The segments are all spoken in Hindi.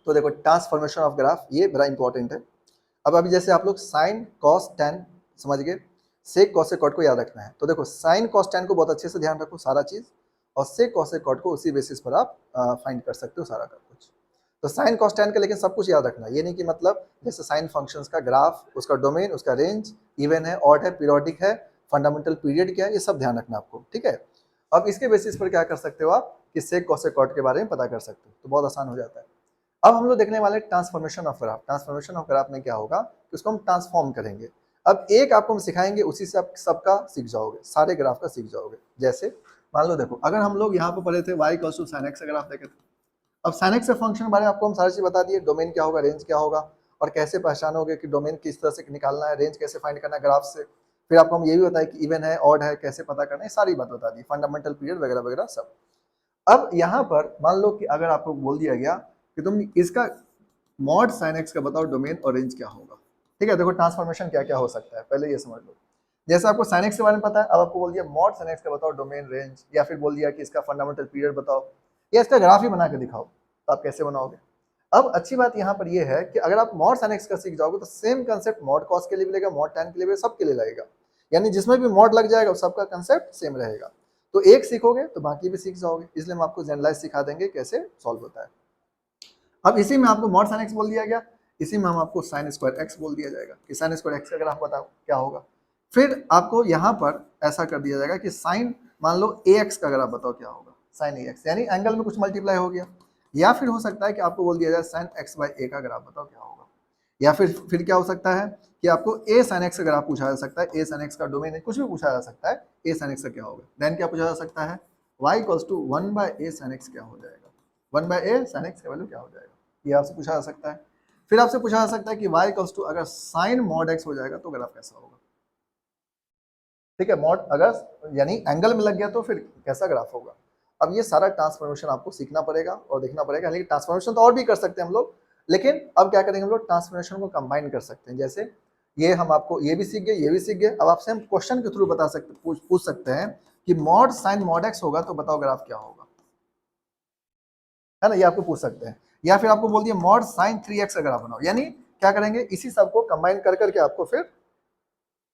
तो देखो ट्रांसफॉर्मेशन ऑफ ग्राफ ये बड़ा इंपॉर्टेंट है। अब अभी जैसे आप लोग साइन कॉस टेन समझ गए, सेक कॉस सेक कॉट को याद रखना है। तो देखो साइन कॉस टेन को बहुत अच्छे से ध्यान रखो सारा चीज, और सेक कॉस सेक कॉट को उसी बेसिस पर आप फाइंड कर सकते हो सारा का कुछ। तो साइन कॉस टेन का लेकिन सब कुछ याद रखना, ये नहीं कि मतलब जैसे साइन फंक्शंस का ग्राफ, उसका डोमेन, उसका रेंज, इवन है, ऑड है, पीरियोडिक है, फंडामेंटल पीरियड क्या है, ये सब ध्यान रखना आपको, ठीक है। अब इसके बेसिस पर क्या कर सकते हो आप कि सेक कॉस सेक कॉट के बारे में पता कर सकते हो, तो बहुत आसान हो जाता है। अब हम लोग देखने वाले transformation of graph. Transformation of graph में क्या होगा कि उसको हम ट्रांसफॉर्म करेंगे। अब एक आपको हम सिखाएंगे, उसी से आप सबका सीख जाओगे, सारे ग्राफ का सीख जाओगे। जैसे मान लो देखो, अगर हम लोग यहाँ पर पढ़े थे y equals to sin x, अगर आप देखे थे, अब sin x के फंक्शन बारे में आपको हम सारी चीज बता दिए, डोमेन क्या होगा, रेंज क्या होगा, और कैसे पहचानोगे कि डोमेन किस तरह से निकालना है, रेंज कैसे फाइंड करना है ग्राफ से। फिर आपको हम ये भी बताया कि इवन है, ऑड है, कैसे पता करना है, सारी बात बता दी, फंडामेंटल पीरियड वगैरह वगैरह सब। अब यहाँ पर मान लो कि अगर आपको बोल दिया गया कि तुम इसका मॉड sin x का बताओ डोमेन और रेंज क्या होगा, ठीक है। देखो ट्रांसफॉर्मेशन क्या क्या हो सकता है, पहले ये समझ लो। जैसे आपको sin x के बारे में पता है, अब आपको बोल दिया मॉड sin x का बताओ डोमेन रेंज, या फिर बोल दिया कि इसका फंडामेंटल पीरियड बताओ, या इसका ग्राफ ही बना के दिखाओ, तो आप कैसे बनाओगे। अब अच्छी बात यहाँ पर यह है कि अगर आप मॉड sin x का सीख जाओगे तो सेम कंसेप्ट मॉड कॉस के लिए मिलेगा, मॉड tan के लिए मिलेगा, सबके लिए लगेगा। यानी जिसमें भी मॉड लग जाएगा सबका कंसेप्ट सेम रहेगा। तो एक सीखोगे तो बाकी भी सीख जाओगे, इसलिए हम आपको जनरलाइज सिखा देंगे कैसे सॉल्व होता है। अब इसी में आपको मॉड sin x बोल दिया गया, इसी में हम आपको sin स्क्वायर x बोल दिया जाएगा कि sin स्क्वायर x का ग्राफ बताओ क्या होगा। फिर आपको यहाँ पर ऐसा कर दिया जाएगा कि sin मान लो ax का ग्राफ बताओ क्या होगा, sin ax, यानी एंगल में कुछ मल्टीप्लाई हो गया। या फिर हो सकता है कि आपको बोल दिया जाए sin x बाई a का ग्राफ बताओ क्या होगा। या फिर क्या हो सकता है कि आपको a sin x का ग्राफ पूछा जा सकता है, a sin x का डोमेन है, कुछ भी पूछा जा सकता है, a sin x का क्या होगा। देन क्या पूछा जा सकता है, y equals to 1 bye a sin x क्या हो जाएगा, 1 बाय a sin x का वैल्यू क्या हो जाएगा, ये आपसे पूछा जा सकता है। फिर आपसे पूछा जा सकता है कि y इक्वल्स टू अगर sin mod x हो जाएगा तो ग्राफ कैसा होगा, ठीक है। मॉड अगर यानी एंगल में लग गया तो फिर कैसा ग्राफ होगा। अब ये सारा ट्रांसफॉर्मेशन आपको सीखना पड़ेगा और देखना पड़ेगा। लेकिन ट्रांसफॉर्मेशन तो और भी कर सकते हैं हम लोग, लेकिन अब क्या करेंगे हम लोग, ट्रांसफॉर्मेशन को कंबाइन कर सकते हैं। जैसे ये हम आपको ये भी सीख गए, ये भी सीख गए। अब आपसे हम क्वेश्चन के थ्रू बता सकते, पूछ सकते हैं कि मॉड साइन मॉड एक्स होगा तो बताओ ग्राफ क्या होगा, है ना, ये आपको पूछ सकते हैं। या फिर आपको बोल दिया मॉड साइन 3x का ग्राफ बनाओ, यानी क्या करेंगे, इसी सबको कंबाइन कर करके आपको फिर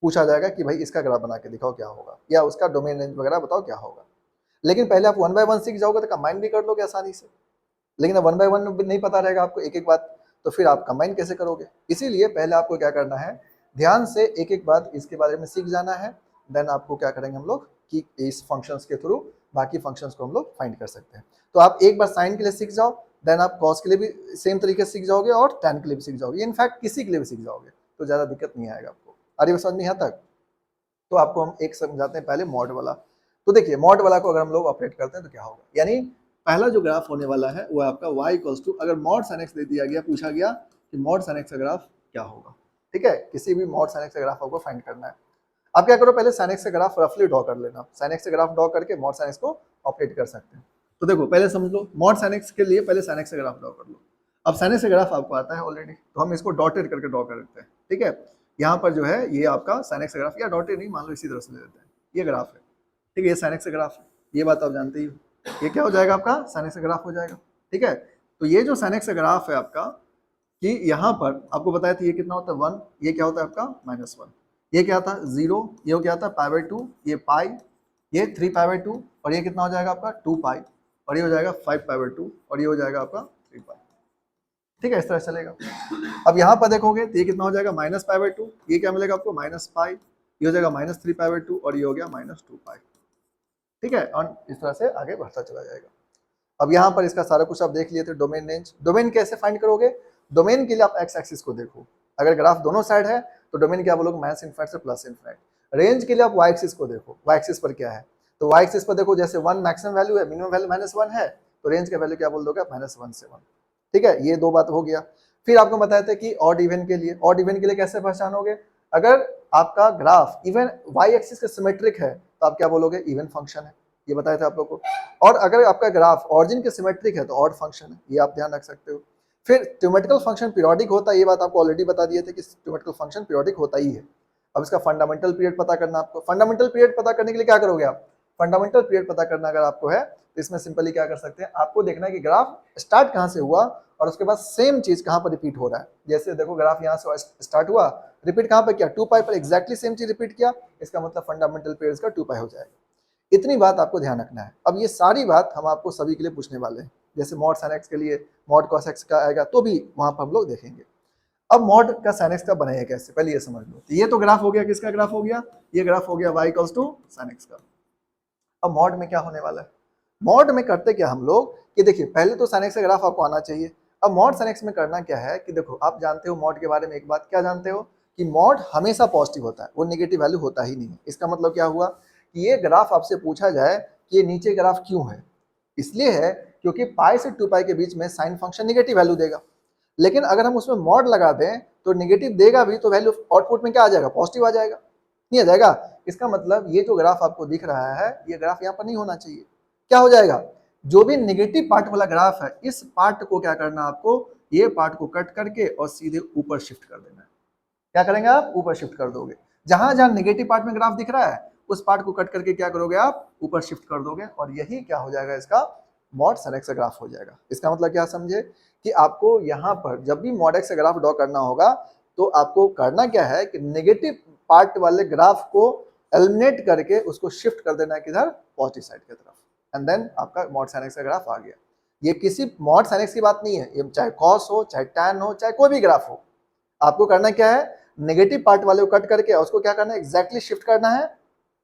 पूछा जाएगा कि भाई इसका ग्राफ बना के दिखाओ क्या होगा, या उसका डोमेन रेंज वगैरह बताओ क्या होगा। लेकिन पहले आप 1 बाय 1 सीख जाओगे तो कंबाइन भी कर लोगे आसानी से। लेकिन अब 1 बाय 1 नहीं पता रहेगा आपको एक एक बात, तो फिर आप कंबाइन कैसे करोगे। इसीलिए पहले आपको क्या करना है, ध्यान से एक एक बात इसके बारे में सीख जाना है। देन आपको क्या करेंगे हम लोग कि इस फंक्शंस के थ्रू बाकी फंक्शंस को हम लोग फाइंड कर सकते हैं। तो आप एक बार साइन के लिए सीख जाओ, देन आप कॉस के लिए भी सेम तरीके से सीख जाओगे, और टैन के लिए भी सीख जाओगे, इनफैक्ट किसी के लिए भी सीख जाओगे, तो ज़्यादा दिक्कत नहीं आएगा आपको। अरे समझ में यहाँ तक। तो आपको हम एक समझाते हैं पहले मॉड वाला। तो देखिए मॉड वाला को अगर हम लोग ऑपरेट करते हैं तो क्या होगा, यानी पहला जो ग्राफ होने वाला है वो आपका y इक्वल्स टू, अगर मॉड sin x दे दिया गया, पूछा गया कि मॉड sin x का ग्राफ क्या होगा, ठीक है। किसी भी मॉड sin x का ग्राफ आपको फाइंड करना है। आप क्या करो, पहले sin x का ग्राफ रफली ड्रॉ कर लेना, sin x का ग्राफ ड्रॉ करके मॉड sin x को ऑपरेट कर सकते हैं। तो देखो पहले समझ लो, मॉड sin x के लिए पहले sin x का ग्राफ ड्रॉ कर लो। अब sin x का ग्राफ आपको आता है ऑलरेडी, तो हम इसको डॉटेड करके ड्रॉ कर देते हैं, ठीक है। यहाँ पर जो है ये आपका sin x का ग्राफ, या डॉटेड नहीं, मान लो इसी तरह से ले लेते हैं, ये ग्राफ है, ठीक है, ये sin x का ग्राफ है, ये बात आप जानते ही हो। ये क्या हो जाएगा आपका sin x का ग्राफ हो जाएगा, ठीक है। तो ये जो sin x का ग्राफ है आपका, कि यहाँ पर आपको बताया था ये कितना होता है 1, ये क्या होता है आपका -1, ये क्या था 0, ये क्या था π/2, ये पाई, ये 3π/2, और ये कितना हो जाएगा आपका 2π, और ये हो जाएगा 5π/2, और ये हो जाएगा आपका 3π, ठीक है। इस तरह चलेगा। अब यहाँ पर देखोगे तो ये कितना हो जाएगा -π/2, ये क्या मिलेगा आपको -π, ये हो जाएगा -3π/2, और ये हो गया -2π, ठीक है। और इस तरह से आगे बढ़ता चला जाएगा। अब यहाँ पर इसका सारा कुछ आप देख लिए थे, डोमेन रेंज। डोमेन कैसे फाइंड करोगे, डोमेन के लिए आप एक्स एक्सिस को देखो, अगर ग्राफ दोनों साइड है तो डोमेन क्या बोलोगे माइनस इनफिनिटी से प्लस इनफिनिटी। रेंज के लिए आप वाई एक्सिस को देखो, वाई एक्सिस पर क्या है, तो वाई एक्सिस पर देखो जैसे 1 मैक्सिमम वैल्यू है, मिनिमम वैल्यू -1 है, तो रेंज का वैल्यू क्या बोल दोगे -1 से 1, ठीक है। ये दो बात हो गया। फिर आपको बताया था कि ऑड इवन के लिए, ऑड इवन के लिए कैसे पहचानोगे, अगर आपका ग्राफ इवन वाई एक्सिस के सिमेट्रिक है तो आप क्या बोलोगे इवन फंक्शन है, ये बताया था आप लोग को। और अगर आपका ग्राफ ऑरिजिन के सिमेट्रिक है तो ऑड फंक्शन है, ये आप ध्यान रख सकते हो। फिर थ्योरेटिकल फंक्शन पीरियोडिक होता है, ये बात आपको ऑलरेडी बता दिए थे कि थ्योरेटिकल फंक्शन पीरियोडिक होता ही है। अब इसका फंडामेंटल पीरियड पता करना आपको, फंडामेंटल पीरियड पता करने के लिए क्या करोगे आप, फंडामेंटल पीरियड पता करना अगर आपको है तो इसमें सिंपली क्या कर सकते हैं, आपको देखना है कि ग्राफ स्टार्ट कहाँ से हुआ और उसके बाद सेम चीज कहाँ पर रिपीट हो रहा है। जैसे देखो ग्राफ यहाँ से स्टार्ट हुआ, रिपीट कहाँ पर किया, 2 पाई पर एग्जैक्टली सेम चीज रिपीट किया, इसका मतलब फंडामेंटल पेयर्स का 2 पाई हो जाएगा। इतनी बात आपको ध्यान रखना है। अब ये सारी बात हम आपको सभी के लिए पूछने वाले हैं, जैसे मॉड साइन एक्स के लिए मॉड कॉस एक्स का आएगा तो भी वहां पर हम लोग देखेंगे। अब मॉड का साइन एक्स का बनाया कैसे, पहले ये समझ लो। तो ये तो ग्राफ हो गया, किसका ग्राफ हो गया, ये ग्राफ हो गया y equals to sine x का। अब मॉड में क्या होने वाला है, मॉड में करते क्या हम लोग कि देखिए पहले तो साइन एक्स का ग्राफ आपको आना चाहिए। अब मॉड साइन एक्स में करना क्या है कि देखो आप जानते हो मॉड के बारे में एक बात क्या जानते हो कि मॉड हमेशा पॉजिटिव होता है, वो नेगेटिव वैल्यू होता ही नहीं है। इसका मतलब क्या हुआ कि ये ग्राफ आपसे पूछा जाए कि ये नीचे ग्राफ क्यों है, इसलिए है क्योंकि पाई से 2 पाई के बीच में साइन फंक्शन नेगेटिव वैल्यू देगा। लेकिन अगर हम उसमें मॉड लगा दें तो नेगेटिव देगा भी तो वैल्यू आउटपुट में क्या आ जाएगा, पॉजिटिव आ जाएगा, नहीं आ जाएगा। इसका मतलब ये जो ग्राफ आपको दिख रहा है ये ग्राफ यहाँ पर नहीं होना चाहिए। क्या हो जाएगा, जो भी नेगेटिव पार्ट वाला ग्राफ है इस पार्ट को क्या करना आपको, ये पार्ट को कट करके और सीधे ऊपर शिफ्ट कर देना है। क्या करेंगे आप, ऊपर शिफ्ट कर दोगे। जहां जहां नेगेटिव पार्ट में ग्राफ दिख रहा है उस पार्ट को कट करके क्या करोगे आप, ऊपर शिफ्ट कर दोगे और यही क्या हो जाएगा, इसका मॉड साइन एक्स का ग्राफ हो जाएगा। इसका मतलब क्या समझे कि आपको यहाँ पर जब भी मॉड एक्स का ग्राफ ड्रॉ करना होगा तो आपको करना क्या है कि नेगेटिव पार्ट वाले ग्राफ को एलिमिनेट करके उसको शिफ्ट कर देना है किधर, पॉजिटिव साइड की तरफ, एंड देन आपका मॉड साइन एक्स का ग्राफ आ गया। ये किसी मॉड साइन एक्स की बात नहीं है, ये चाहे कॉस हो चाहे टैन हो चाहे कोई भी ग्राफ हो, आपको करना क्या है, नेगेटिव पार्ट वाले को कट करके उसको क्या करना है, एग्जैक्टली शिफ्ट करना है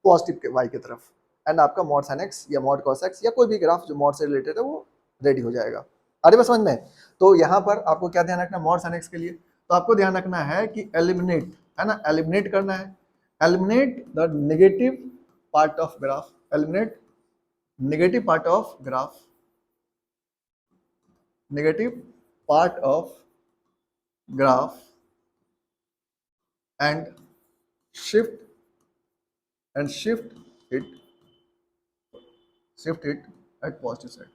पॉजिटिव के वाई की तरफ, एंड आपका मॉड साइन एक्स या मॉड कॉस एक्स या कोई भी ग्राफ जो मॉड से रिलेटेड है वो रेडी हो जाएगा। अरे बस समझ में। तो यहाँ पर आपको क्या ध्यान रखना है मॉड साइन एक्स के लिए, तो आपको ध्यान रखना है कि एलिमिनेट, है ना, एलिमिनेट करना है, eliminate the negative part of graph, eliminate negative part of graph, negative part of graph and shift it at positive side,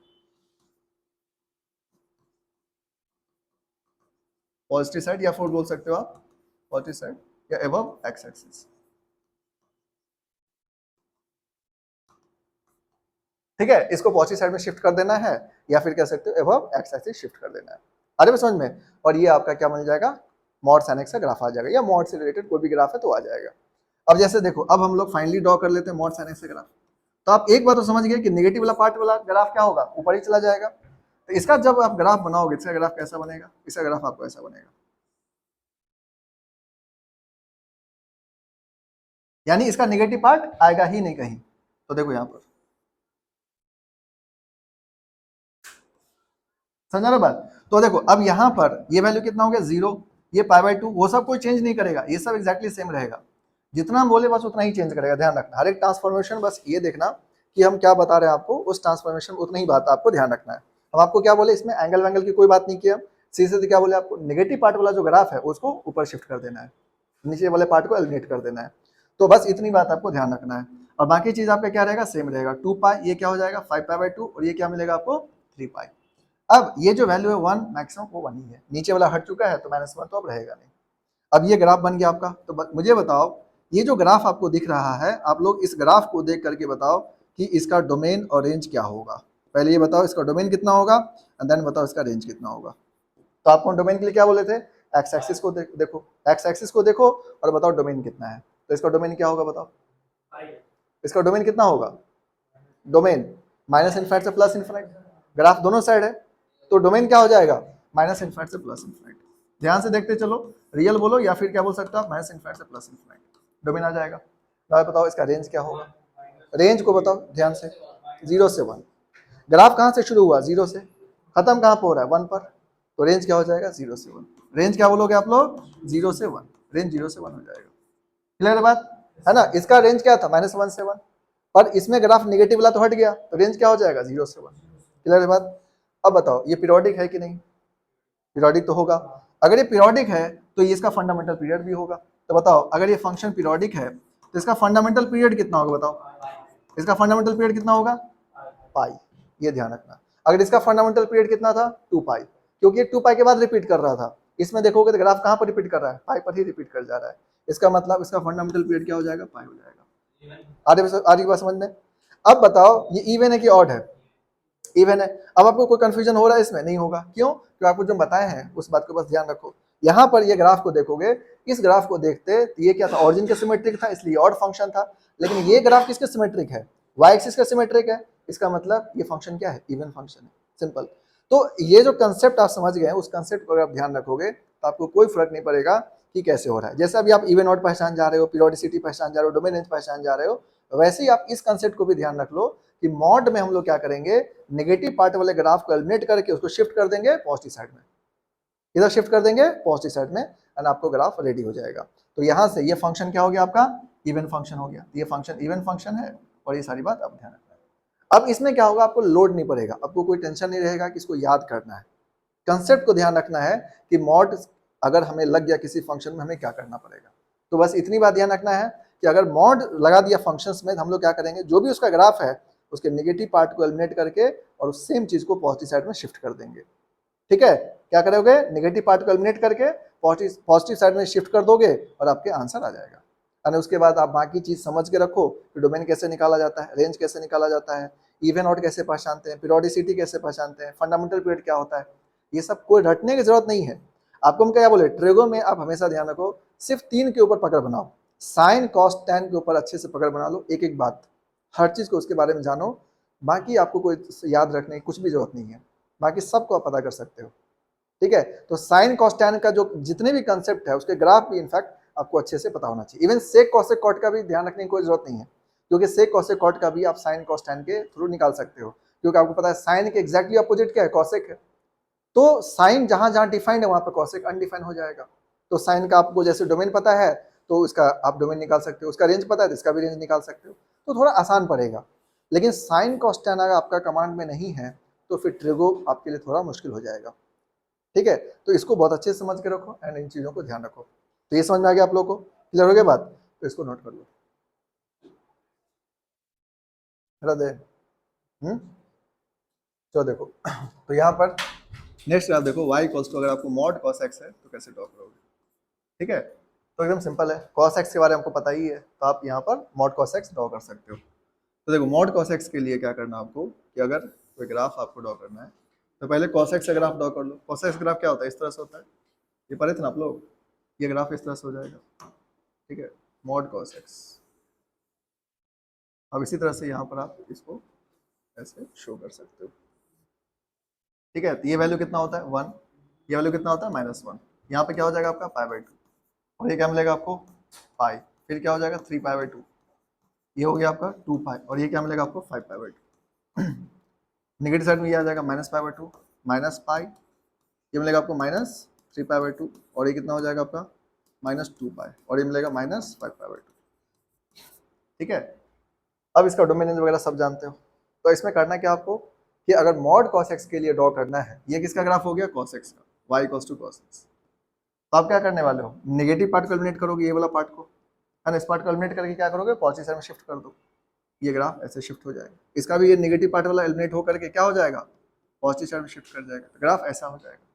positive side या फिर बोल सकते हो आप पॉजिटिव साइड या एबव एक्स एक्सिस। ठीक है, इसको पॉजिटिव साइड में शिफ्ट कर देना है या फिर कह सकते हो एबव एक्स एक्सिस शिफ्ट कर देना है। अरे बस समझ में। और ये आपका क्या बन जाएगा, मॉड साइन एक्स का ग्राफ आ जाएगा या मॉड से रिलेटेड कोई भी ग्राफ है तो आ जाएगा। अब जैसे देखो अब हम लोग फाइनली ड्रॉ कर लेते हैं मॉड साइन एक्स का ग्राफ। तो आप एक बात तो समझ गए कि नेगेटिव वाला पार्ट वाला ग्राफ क्या होगा, ऊपर ही चला जाएगा। तो इसका जब आप ग्राफ बनाओगे इसका ग्राफ कैसा बनेगा, इसका ग्राफ आपको ऐसा बनेगा, यानी इसका नेगेटिव पार्ट आएगा ही नहीं कहीं। तो देखो यहाँ पर समझा ना बात। तो देखो अब यहाँ पर ये वैल्यू कितना हो गया 0, ये π/2, वो सब कोई चेंज नहीं करेगा, ये सब एग्जैक्टली सेम रहेगा। जितना हम बोले बस उतना ही चेंज करेगा, ध्यान रखना हर एक ट्रांसफॉर्मेशन, बस ये देखना कि हम क्या बता रहे हैं आपको, उस ट्रांसफॉर्मेशन उतना ही बात आपको ध्यान रखना है। हम आपको क्या बोले, इसमें एंगल वैंगल की कोई बात नहीं किया, सीधे क्या बोले आपको, नेगेटिव पार्ट वाला जो ग्राफ है उसको ऊपर शिफ्ट कर देना है, नीचे वाले पार्ट को एलिमिनेट कर देना है। तो बस इतनी बात आपको ध्यान रखना है और बाकी चीज आपका क्या रहेगा, सेम रहेगा। 2π ये क्या हो जाएगा 5π/2 और ये क्या मिलेगा आपको 3π। अब ये जो वैल्यू है 1 मैक्सिमम वो 1 ही है, नीचे वाला हट चुका है तो -1 तो अब रहेगा नहीं। अब ये ग्राफ बन गया आपका। तो मुझे बताओ ये जो ग्राफ आपको दिख रहा है, आप लोग इस ग्राफ को देख करके बताओ कि इसका डोमेन और रेंज क्या होगा। पहले ये बताओ इसका डोमेन कितना होगा एंड देन बताओ इसका रेंज कितना होगा। तो आपको डोमेन के लिए क्या बोले थे, एक्स एक्सिस को देखो, एक्स एक्सिस को देखो और बताओ डोमेन कितना है। तो इसका डोमेन क्या होगा बताओ, इसका डोमेन कितना होगा, डोमेन माइनस इनफाइट से प्लस इनफाइट, ग्राफ दोनों साइड है तो डोमेन क्या हो जाएगा, माइनस इनफाइट से प्लस इनफाइट। ध्यान से देखते चलो, रियल बोलो या फिर क्या बोल सकते हो आप, माइनस इनफाइट से प्लस इनफाइट, डोमेन आ जाएगा। तो बताओ इसका रेंज क्या होगा, रेंज को बताओ ध्यान से, 0 से 1। ग्राफ कहाँ से शुरू हुआ, 0 से, खत्म कहाँ पर हो रहा है 1 पर, तो रेंज क्या हो जाएगा 0 से 1। रेंज क्या बोलोगे आप लोग, 0 से 1, रेंज 0 से 1 हो जाएगा। क्लियर बात है ना। इसका रेंज क्या था -1 से 1, पर इसमें ग्राफ नेगेटिव वाला तो हट गया तो रेंज क्या हो जाएगा 0 से 1। क्लियर बात। अब बताओ ये पीरियोडिक है कि नहीं, पीरियोडिक तो होगा। अगर ये पीरियोडिक है तो ये इसका फंडामेंटल पीरियड भी होगा। तो बताओ अगर ये फंक्शन पीरियोडिक है तो इसका फंडामेंटल पीरियड कितना होगा बताओ, इसका फंडामेंटल पीरियड कितना होगा पाई, ये ध्यान रखना। अगर इसका फंडामेंटल पीरियड कितना था 2π, क्योंकि ये 2π के बाद रिपीट कर रहा था, इसमें देखोगे तो ग्राफ कहाँ पर रिपीट कर रहा है, पाई पर ही रिपीट कर जा रहा है। इसका मतलब इसका फंडामेंटल पीरियड क्या हो जाएगा, पाई हो जाएगा। आगे बात समझ में। अब बताओ ये इवन है कि ऑड है, इवन है। अब आपको कोई कंफ्यूजन हो रहा है इसमें? नहीं होगा। क्यों? क्योंकि आपको जो बताए हैं उस बात को बस ध्यान रखो। यहाँ पर ये ग्राफ को देखोगे, इस ग्राफ को देखते ये क्या था, ऑरिजिन का सिमेट्रिक था इसलिए ऑड फंक्शन था, लेकिन ये ग्राफ किसका सिमेट्रिक है, वाई एक्सिस का सिमेट्रिक है, इसका मतलब ये फंक्शन क्या है, इवन फंक्शन है, सिंपल। तो ये जो कंसेप्ट आप समझ गए उस कंसेप्ट को अगर आप ध्यान रखोगे तो आपको कोई फर्क नहीं पड़ेगा कि कैसे हो रहा है। जैसे अभी आप इवन ऑड पहचान जा रहे हो, पीरियोडिसिटी पहचान जा रहे हो, डोमेन रेंज पहचान जा रहे हो, वैसे ही आप इस कंसेप्ट को भी ध्यान रख लो कि मॉड में हम लोग क्या करेंगे, नेगेटिव पार्ट वाले ग्राफ को एलिमिनेट करके उसको शिफ्ट कर देंगे पॉजिटिव साइड में, इधर शिफ्ट कर देंगे पॉजिटिव साइड में, एंड आपको ग्राफ रेडी हो जाएगा। तो यहाँ से ये फंक्शन क्या हो गया आपका, इवन फंक्शन हो गया। ये फंक्शन इवन फंक्शन है और ये सारी बात आप ध्यान रखना है। अब इसमें क्या होगा, आपको लोड नहीं पड़ेगा, आपको कोई टेंशन नहीं रहेगा कि इसको याद करना है। कंसेप्ट को ध्यान रखना है कि मॉड अगर हमें लग गया किसी फंक्शन में हमें क्या करना पड़ेगा। तो बस इतनी बात ध्यान रखना है कि अगर मॉड लगा दिया फंक्शंस में तो हम लोग क्या करेंगे, जो भी उसका ग्राफ है उसके नेगेटिव पार्ट को एलिमिनेट करके और उस सेम चीज को पॉजिटिव साइड में शिफ्ट कर देंगे। ठीक है, क्या करोगे, नेगेटिव पार्ट को एलिमिनेट करके पॉजिटिव साइड में शिफ्ट कर दोगे और आपके आंसर आ जाएगा। और उसके बाद आप बाकी चीज समझ के रखो कि डोमेन कैसे निकाला जाता है, रेंज कैसे निकाला जाता है, इवन ऑड कैसे पहचानते हैं, पीरियोडिसिटी कैसे पहचानते हैं, फंडामेंटल पीरियड क्या होता है, ये सब कोई रटने की जरूरत नहीं है। आपको हम क्या बोले, ट्रिगो में आप हमेशा ध्यान रखो सिर्फ 3 के ऊपर पकड़ बनाओ, साइन कॉस टैन के ऊपर अच्छे से पकड़ बना लो, एक एक बात हर चीज को उसके बारे में जानो। बाकी आपको कोई याद रखने की कुछ भी जरूरत नहीं है, बाकी सबको आप पता कर सकते हो। ठीक है, तो साइन कॉस टैन का जो जितने भी कंसेप्ट है उसके ग्राफ भी इनफैक्ट आपको अच्छे से पता होना चाहिए। इवन सेक कॉसेक कॉट का भी ध्यान रखने की कोई जरूरत नहीं है, क्योंकि सेक कॉसेक कॉट का भी आप साइन कॉस टैन के थ्रू निकाल सकते हो, क्योंकि आपको पता है साइन के एग्जैक्टली अपोजिट क्या है, कॉसेक है। तो साइन जहां जहां डिफाइंड है वहां पर कॉसेक अनडिफाइंड हो जाएगा। तो साइन का आपको जैसे डोमेन पता है तो उसका आप डोमेन निकाल सकते हो, उसका रेंज पता है तो इसका भी रेंज निकाल सकते हो, तो थोड़ा आसान पड़ेगा। लेकिन साइन कॉस टैन अगर आपका कमांड में नहीं है तो फिर ट्रिगो आपके लिए थोड़ा मुश्किल हो जाएगा। ठीक है, तो इसको बहुत अच्छे से समझ के रखो एंड इन चीज़ों को ध्यान रखो। तो ये समझ में आ गया आप लोगों को, क्लियर हो गया बात, तो इसको नोट कर लो। हृदय तो देखो तो यहाँ पर नेक्स्ट आप देखो y इक्वल्स टू, अगर आपको मॉड cos x है तो कैसे ड्रॉ करोगे। ठीक है, तो एकदम सिंपल है, cos x के बारे में हमको पता ही है, तो आप यहाँ पर मॉड cos x ड्रॉ कर सकते हो। तो देखो मॉड cos x के लिए क्या करना आपको कि अगर कोई ग्राफ आपको ड्रॉ करना है तो पहले cos x का ग्राफ ड्रॉ कर लो। cos x ग्राफ क्या होता है, इस तरह से होता है, ये पढ़े थे ना आप लोग, ये ग्राफ इस तरह से हो जाएगा। ठीक है, मॉड cos x। अब इसी तरह से यहाँ पर आप इसको ऐसे शो कर सकते हो। ठीक है, तो ये वैल्यू कितना होता है 1, ये वैल्यू कितना होता है -1, यहाँ पे क्या हो जाएगा आपका पाई बाई 2, और ये क्या मिलेगा आपको पाई, फिर क्या हो जाएगा 3 पाई बाई 2, ये हो गया आपका 2 पाई, और ये क्या मिलेगा आपको 5 पाई बाई 2। नेगेटिव साइड में ये आ जाएगा -पाई बाई 2 माइनस पाई, ये मिलेगा आपको -3 पाई बाई 2, और ये कितना हो जाएगा आपका -2 पाई, और ये मिलेगा -5 पाई बाई 2। ठीक है, अब इसका डोमेन रेंज वगैरह सब जानते हो। तो इसमें करना क्या आपको कि अगर मॉड cos x के लिए ड्रॉ करना है, ये किसका ग्राफ हो गया cos x का, y equals to cos x, तो आप क्या करने वाले हो, नेगेटिव पार्ट को एलिमिनेट करोगे, ये वाला पार्ट को, एंड इस पार्ट को एलिमिनेट करके क्या करोगे, पॉजिटिव साइड में शिफ्ट कर दो, ये ग्राफ ऐसे शिफ्ट हो जाएगा। इसका भी ये नेगेटिव पार्ट वाला एलिमिनेट होकर के क्या हो जाएगा, पॉजिटिव साइड में शिफ्ट कर जाएगा, तो ग्राफ ऐसा हो जाएगा।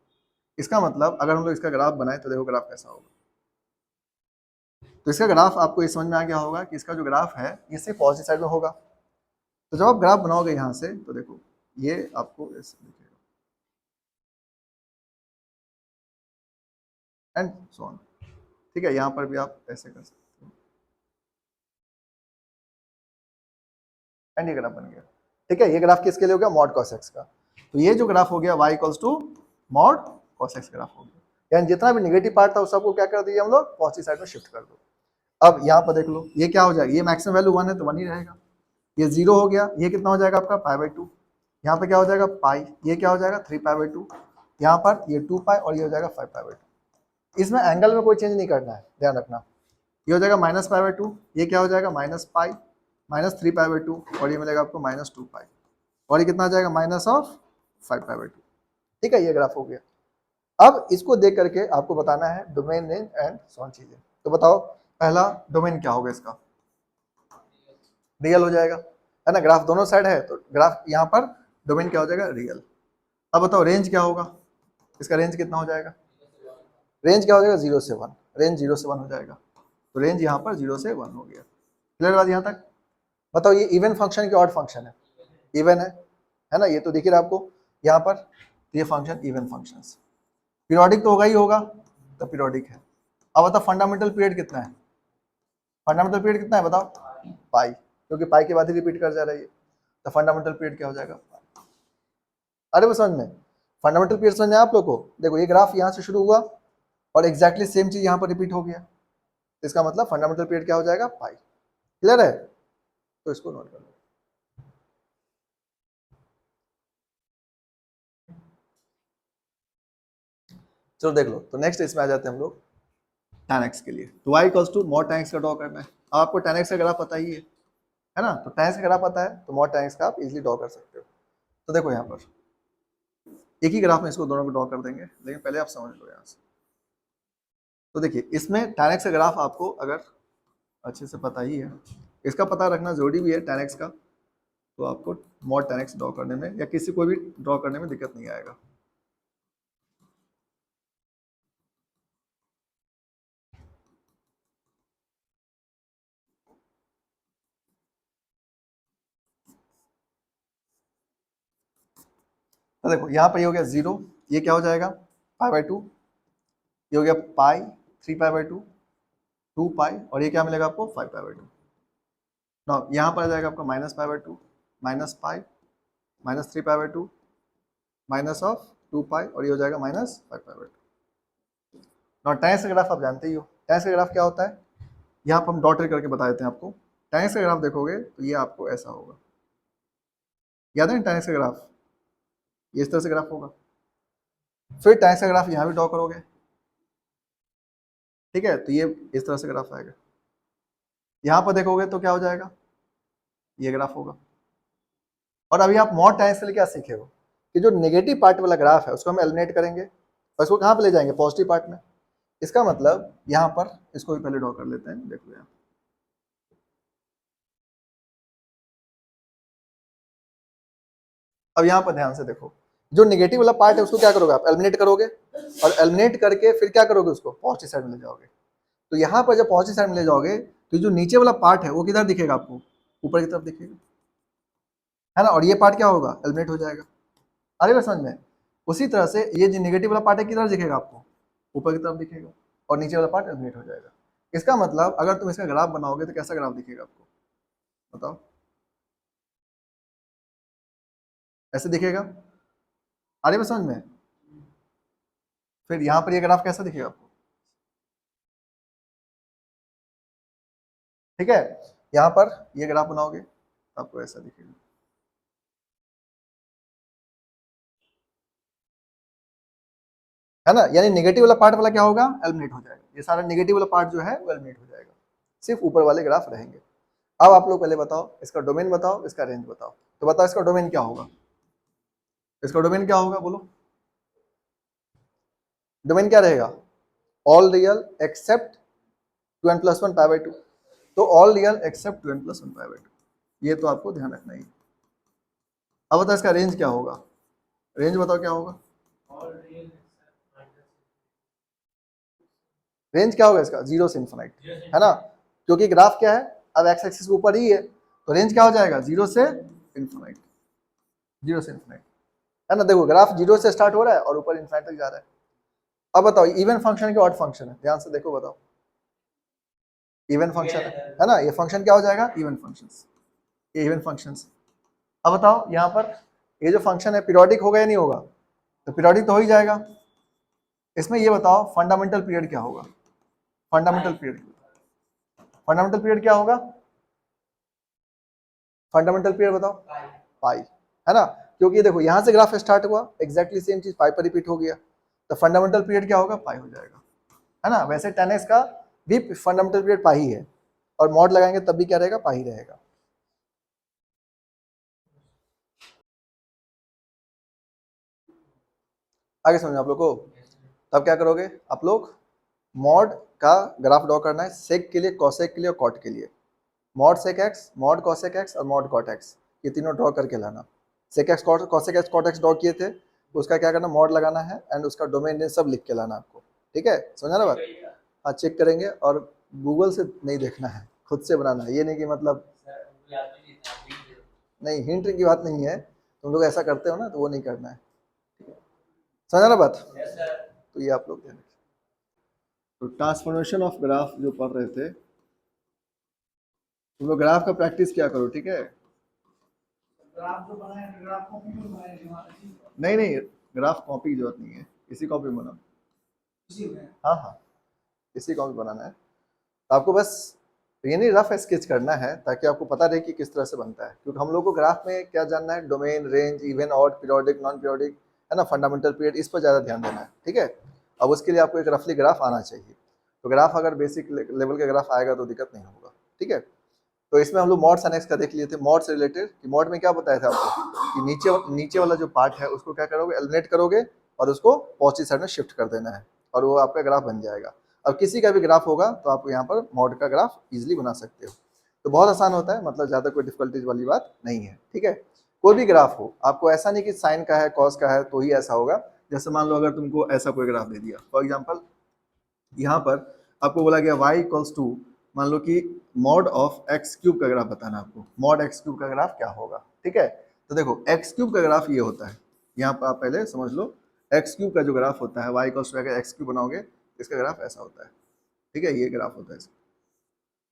इसका मतलब अगर हम लोग इसका ग्राफ बनाए तो देखो ग्राफ कैसा होगा। तो इसका ग्राफ आपको ये समझ में आ गया होगा कि इसका जो ग्राफ है ये सिर्फ पॉजिटिव साइड में होगा। तो जब आप ग्राफ बनाओगे यहाँ से तो देखो ये आपको ऐसे दिखेगा एंड सो ऑन। ठीक है, यहाँ पर भी आप ऐसे कर सकते हो एंड ये ग्राफ बन गया। ठीक है, ये ग्राफ किसके लिए हो गया, मॉड cos x का। तो ये जो ग्राफ हो गया y equals to mod cos x graph हो गया, यानी जितना भी नेगेटिव पार्ट था उस सबको क्या कर दिया हम लोग, पॉजिटिव साइड में शिफ्ट कर दो। अब यहाँ पर देख लो ये क्या हो जाएगा, ये मैक्सिमम वैल्यू 1 है तो 1 ही रहेगा, ये 0 हो गया, ये कितना हो जाएगा आपका पाई बाई 2, यहाँ पे क्या हो जाएगा पाई, ये क्या हो जाएगा 3 पाई बाई 2, यहाँ पर ये 2 पाई, और ये हो जाएगा 5 पाई बाई 2। इसमें एंगल में कोई चेंज नहीं करना है, ध्यान रखना। ये हो जाएगा -पाई बाई 2, ये क्या हो जाएगा -पाई, -3 पाई बाई 2, और ये मिलेगा आपको -2 पाई, और ये कितना आ जाएगा -5 पाई बाई 2। ठीक है, ये ग्राफ हो गया। अब इसको देख करके आपको बताना है डोमेन रेंज एंड सॉन चीजें। तो बताओ पहला डोमेन क्या होगा इसका, रियल हो जाएगा, है ना, ग्राफ दोनों साइड है तो ग्राफ यहाँ पर डोमेन क्या हो जाएगा, रियल। अब बताओ रेंज क्या होगा, इसका रेंज कितना हो जाएगा, रेंज क्या हो जाएगा 0 से 1, रेंज 0 से 1 हो जाएगा, तो रेंज यहाँ पर 0 से 1 हो गया। क्लियर बात यहाँ तक। बताओ ये इवन फंक्शन की ऑड फंक्शन है, इवन है, है ना, ये तो दिख रहा है आपको यहाँ पर। ये फंक्शन इवन फंक्शंस, पीरियोडिक तो होगा ही होगा, तो पीरियोडिक है। अब बताओ फंडामेंटल पीरियड कितना है, फंडामेंटल पीरियड कितना है बताओ, पाई, क्योंकि पाई के बाद ही रिपीट कर जा रही है, तो फंडामेंटल पीरियड क्या हो जाएगा। अरे वो समझ में, फंडामेंटल पीरियड समझ में आप लोग को, देखो ये ग्राफ यहाँ से शुरू हुआ और एग्जैक्टली सेम चीज यहाँ पर रिपीट हो गया, इसका मतलब फंडामेंटल पीरियड क्या हो जाएगा, पाई। क्लियर है, तो इसको नोट कर लो। चलो देख लो, तो नेक्स्ट इसमें आ जाते हैं हम लोग tan x के लिए। तो y equals to mod tan x का ड्रॉ करना है। अब आपको tan x का ग्राफ पता ही है ना, तो tan x का ग्राफ पता है तो mod tan x का आप इजीली ड्रॉ कर सकते हो। तो देखो यहाँ पर एक ही ग्राफ में इसको दोनों को ड्रॉ कर देंगे, लेकिन पहले आप समझ लो यहाँ से। तो देखिए इसमें tan x का ग्राफ आपको अगर अच्छे से पता ही है, इसका पता रखना जरूरी भी है tan x का, तो आपको mod tan x ड्रॉ करने में या किसी को भी ड्रॉ करने में दिक्कत नहीं आएगा। तो देखो यहाँ पर ये हो गया 0, ये क्या हो जाएगा π/2, ये हो गया पाई 3π/2, 2 पाई, और ये क्या मिलेगा आपको 5π/2। ना यहाँ पर आ जाएगा आपका -π/2, माइनस पाई, -3π/2, माइनस ऑफ 2 पाई, और ये हो जाएगा -5π/2। ना tan x का ग्राफ आप जानते ही हो, tan x का ग्राफ क्या होता है, यहाँ पर हम डॉट करके बता देते हैं आपको। tan x का ग्राफ देखोगे तो ये आपको ऐसा होगा, याद है tan x का ग्राफ, ये इस तरह से ग्राफ होगा। फिर tan x का ग्राफ यहाँ भी ड्रॉ करोगे, ठीक है, तो ये इस तरह से ग्राफ आएगा। यहाँ पर देखोगे तो क्या हो जाएगा, ये ग्राफ होगा। और अभी आप mod tan x के लिए क्या सीखे हो कि जो नेगेटिव पार्ट वाला ग्राफ है उसको हम एलिमिनेट करेंगे और इसको कहाँ पे ले जाएंगे, पॉजिटिव पार्ट में। इसका मतलब यहाँ पर इसको भी पहले ड्रॉ कर लेते हैं, देख लो यहाँ। अब यहाँ पर ध्यान से देखो, जो नेगेटिव वाला पार्ट है उसको क्या करोगे आप, एलिमिनेट करोगे, और एलिमिनेट करके फिर क्या करोगे, उसको पॉजिटिव साइड में ले जाओगे। तो यहाँ पर जब पॉजिटिव साइड में ले जाओगे तो जो नीचे वाला पार्ट है वो किधर दिखेगा आपको, ऊपर की तरफ दिखेगा, है ना, और ये पार्ट क्या होगा, एलिमिनेट हो जाएगा। अरे बस समझ में, उसी तरह से ये जो नेगेटिव वाला पार्ट है किधर दिखेगा आपको, ऊपर की तरफ दिखेगा, और नीचे वाला पार्ट एलिमिनेट हो जाएगा। इसका मतलब अगर तुम इसका ग्राफ बनाओगे तो कैसा ग्राफ दिखेगा आपको बताओ, ऐसे दिखेगा। अरे बस समझ में, फिर यहाँ पर ये ग्राफ कैसा दिखेगा आपको, ठीक है, यहाँ पर ये ग्राफ बनाओगे तो आपको ऐसा दिखेगा। है ना, यानी नेगेटिव वाला पार्ट वाला क्या होगा, एलिमिनेट हो जाएगा, ये सारा नेगेटिव वाला पार्ट जो है वो एलिमिनेट हो जाएगा, सिर्फ ऊपर वाले ग्राफ रहेंगे। अब आप लोग पहले बताओ इसका डोमेन बताओ, इसका रेंज बताओ। तो बताओ इसका डोमेन क्या होगा, इसका डोमेन क्या होगा बोलो, डोमेन क्या रहेगा, ऑल रियल एक्सेप्ट 2n+1 π/2। तो ऑल रियल एक्सेप्ट 2n+1 π/2, ये तो आपको ध्यान रखना ही। अब बताओ इसका रेंज क्या होगा, रेंज बताओ क्या होगा, रेंज क्या होगा इसका, 0 से इन्फिनाइट, है ना, क्योंकि ग्राफ क्या है अब एक्स एक्सिस के ऊपर ही है, तो रेंज क्या हो जाएगा, 0 से इन्फिनाइट, 0 से इन्फिनाइट, है ना। देखो ग्राफ 0 से स्टार्ट हो रहा है और ऊपर इन्फिनाइट तक जा रहा है। अब बताओ इवन फंक्शन के ऑड फंक्शन है, ध्यान से देखो बताओ, इवन फंक्शन है ना, ये फंक्शन क्या हो जाएगा, इवन फंक्शंस, ये इवन फंक्शंस। अब बताओ यहाँ पर ये जो फंक्शन है पीरियोडिक होगा या नहीं होगा, तो पीरियोडिक तो हो ही जाएगा। इसमें ये बताओ फंडामेंटल पीरियड क्या होगा, फंडामेंटल पीरियड, फंडामेंटल पीरियड क्या होगा, फंडामेंटल पीरियड बताओ, पाई, है ना, क्योंकि देखो यहाँ से ग्राफ स्टार्ट हुआ एग्जैक्टली सेम चीज पाई पर रिपीट हो गया, तो फंडामेंटल पीरियड क्या होगा, पाई हो जाएगा, है ना। वैसे tan x का भी फंडामेंटल पीरियड पाई है, और मॉड लगाएंगे तब भी क्या रहेगा, पाई रहेगा। आगे समझो आप लोग को, तब क्या करोगे आप लोग, मॉड का ग्राफ ड्रॉ करना है सेक के लिए, कॉसेक के लिए और कॉट के लिए। Mod sec x, mod cosec x और मॉड कॉट एक्स, ये तीनों ड्रॉ करके लाना। Sec x cosec x cot x draw किए थे, उसका क्या करना, मॉड लगाना है एंड उसका डोमेन सब लिख के लाना आपको, ठीक है, समझा ना बात। हाँ चेक करेंगे, और गूगल से नहीं देखना है, खुद से बनाना है, ये नहीं कि मतलब नहीं हिंट की बात नहीं है, तुम लोग ऐसा करते हो ना, तो वो नहीं करना है, समझा ना बात। तो ये आप लोग ध्यान रखिए। तो ट्रांसफॉर्मेशन ऑफ ग्राफ जो पढ़ रहे थे, तुम लोग ग्राफ का प्रैक्टिस क्या करो, ठीक है। ग्राफ जो बनाए ग्राफ कॉपी में बनाए, नहीं नहीं, ग्राफ कॉपी की जरूरत नहीं है, इसी कॉपी में बनाओ, इसी में, हाँ हाँ, इसी कॉपी बनाना है। तो आपको बस ये नहीं रफ स्केच करना है, ताकि आपको पता रहे कि किस तरह से बनता है, क्योंकि हम लोग को ग्राफ में क्या जानना है, domain, range, even, odd, periodic, non periodic, है ना, फंडामेंटल पीरियड, इस पर ज़्यादा ध्यान देना है, ठीक है। अब उसके लिए आपको एक रफली ग्राफ आना चाहिए। तो ग्राफ अगर बेसिक लेवल का ग्राफ आएगा तो दिक्कत नहीं होगा, ठीक है। तो इसमें हम लोग मॉड एनेक्स का देख लिए थे, मॉड से रिलेटेड कि मॉड में क्या बताया था आपको कि नीचे वाला जो पार्ट है उसको क्या करोगे, एलिमिनेट करोगे और उसको पॉजिटिव साइड में शिफ्ट कर देना है, और वो आपका ग्राफ बन जाएगा। अब किसी का भी ग्राफ होगा तो आप यहाँ पर मॉड का ग्राफ इजीली बना सकते हो। तो बहुत आसान होता है, मतलब ज़्यादा कोई डिफिकल्टीज वाली बात नहीं है, ठीक है। कोई भी ग्राफ हो, आपको ऐसा नहीं कि साइन का है, कॉस का है तो ही ऐसा होगा। जैसे मान लो अगर तुमको ऐसा कोई ग्राफ दे दिया, फॉर एग्जाम्पल यहाँ पर आपको बोला गया y इक्वल्स टू, मान लो कि मॉड ऑफ एक्स क्यूब का ग्राफ बताना आपको, मॉड एक्स क्यूब का ग्राफ क्या होगा, ठीक है। तो देखो एक्स क्यूब का ग्राफ ये होता है, यहाँ पर आप पहले समझ लो, एक्स क्यूब का जो ग्राफ होता है, y इक्वल्स टू अगर एक्स क्यूब बनाओगे इसका ग्राफ ऐसा होता है, ठीक है, ये ग्राफ होता है इसका,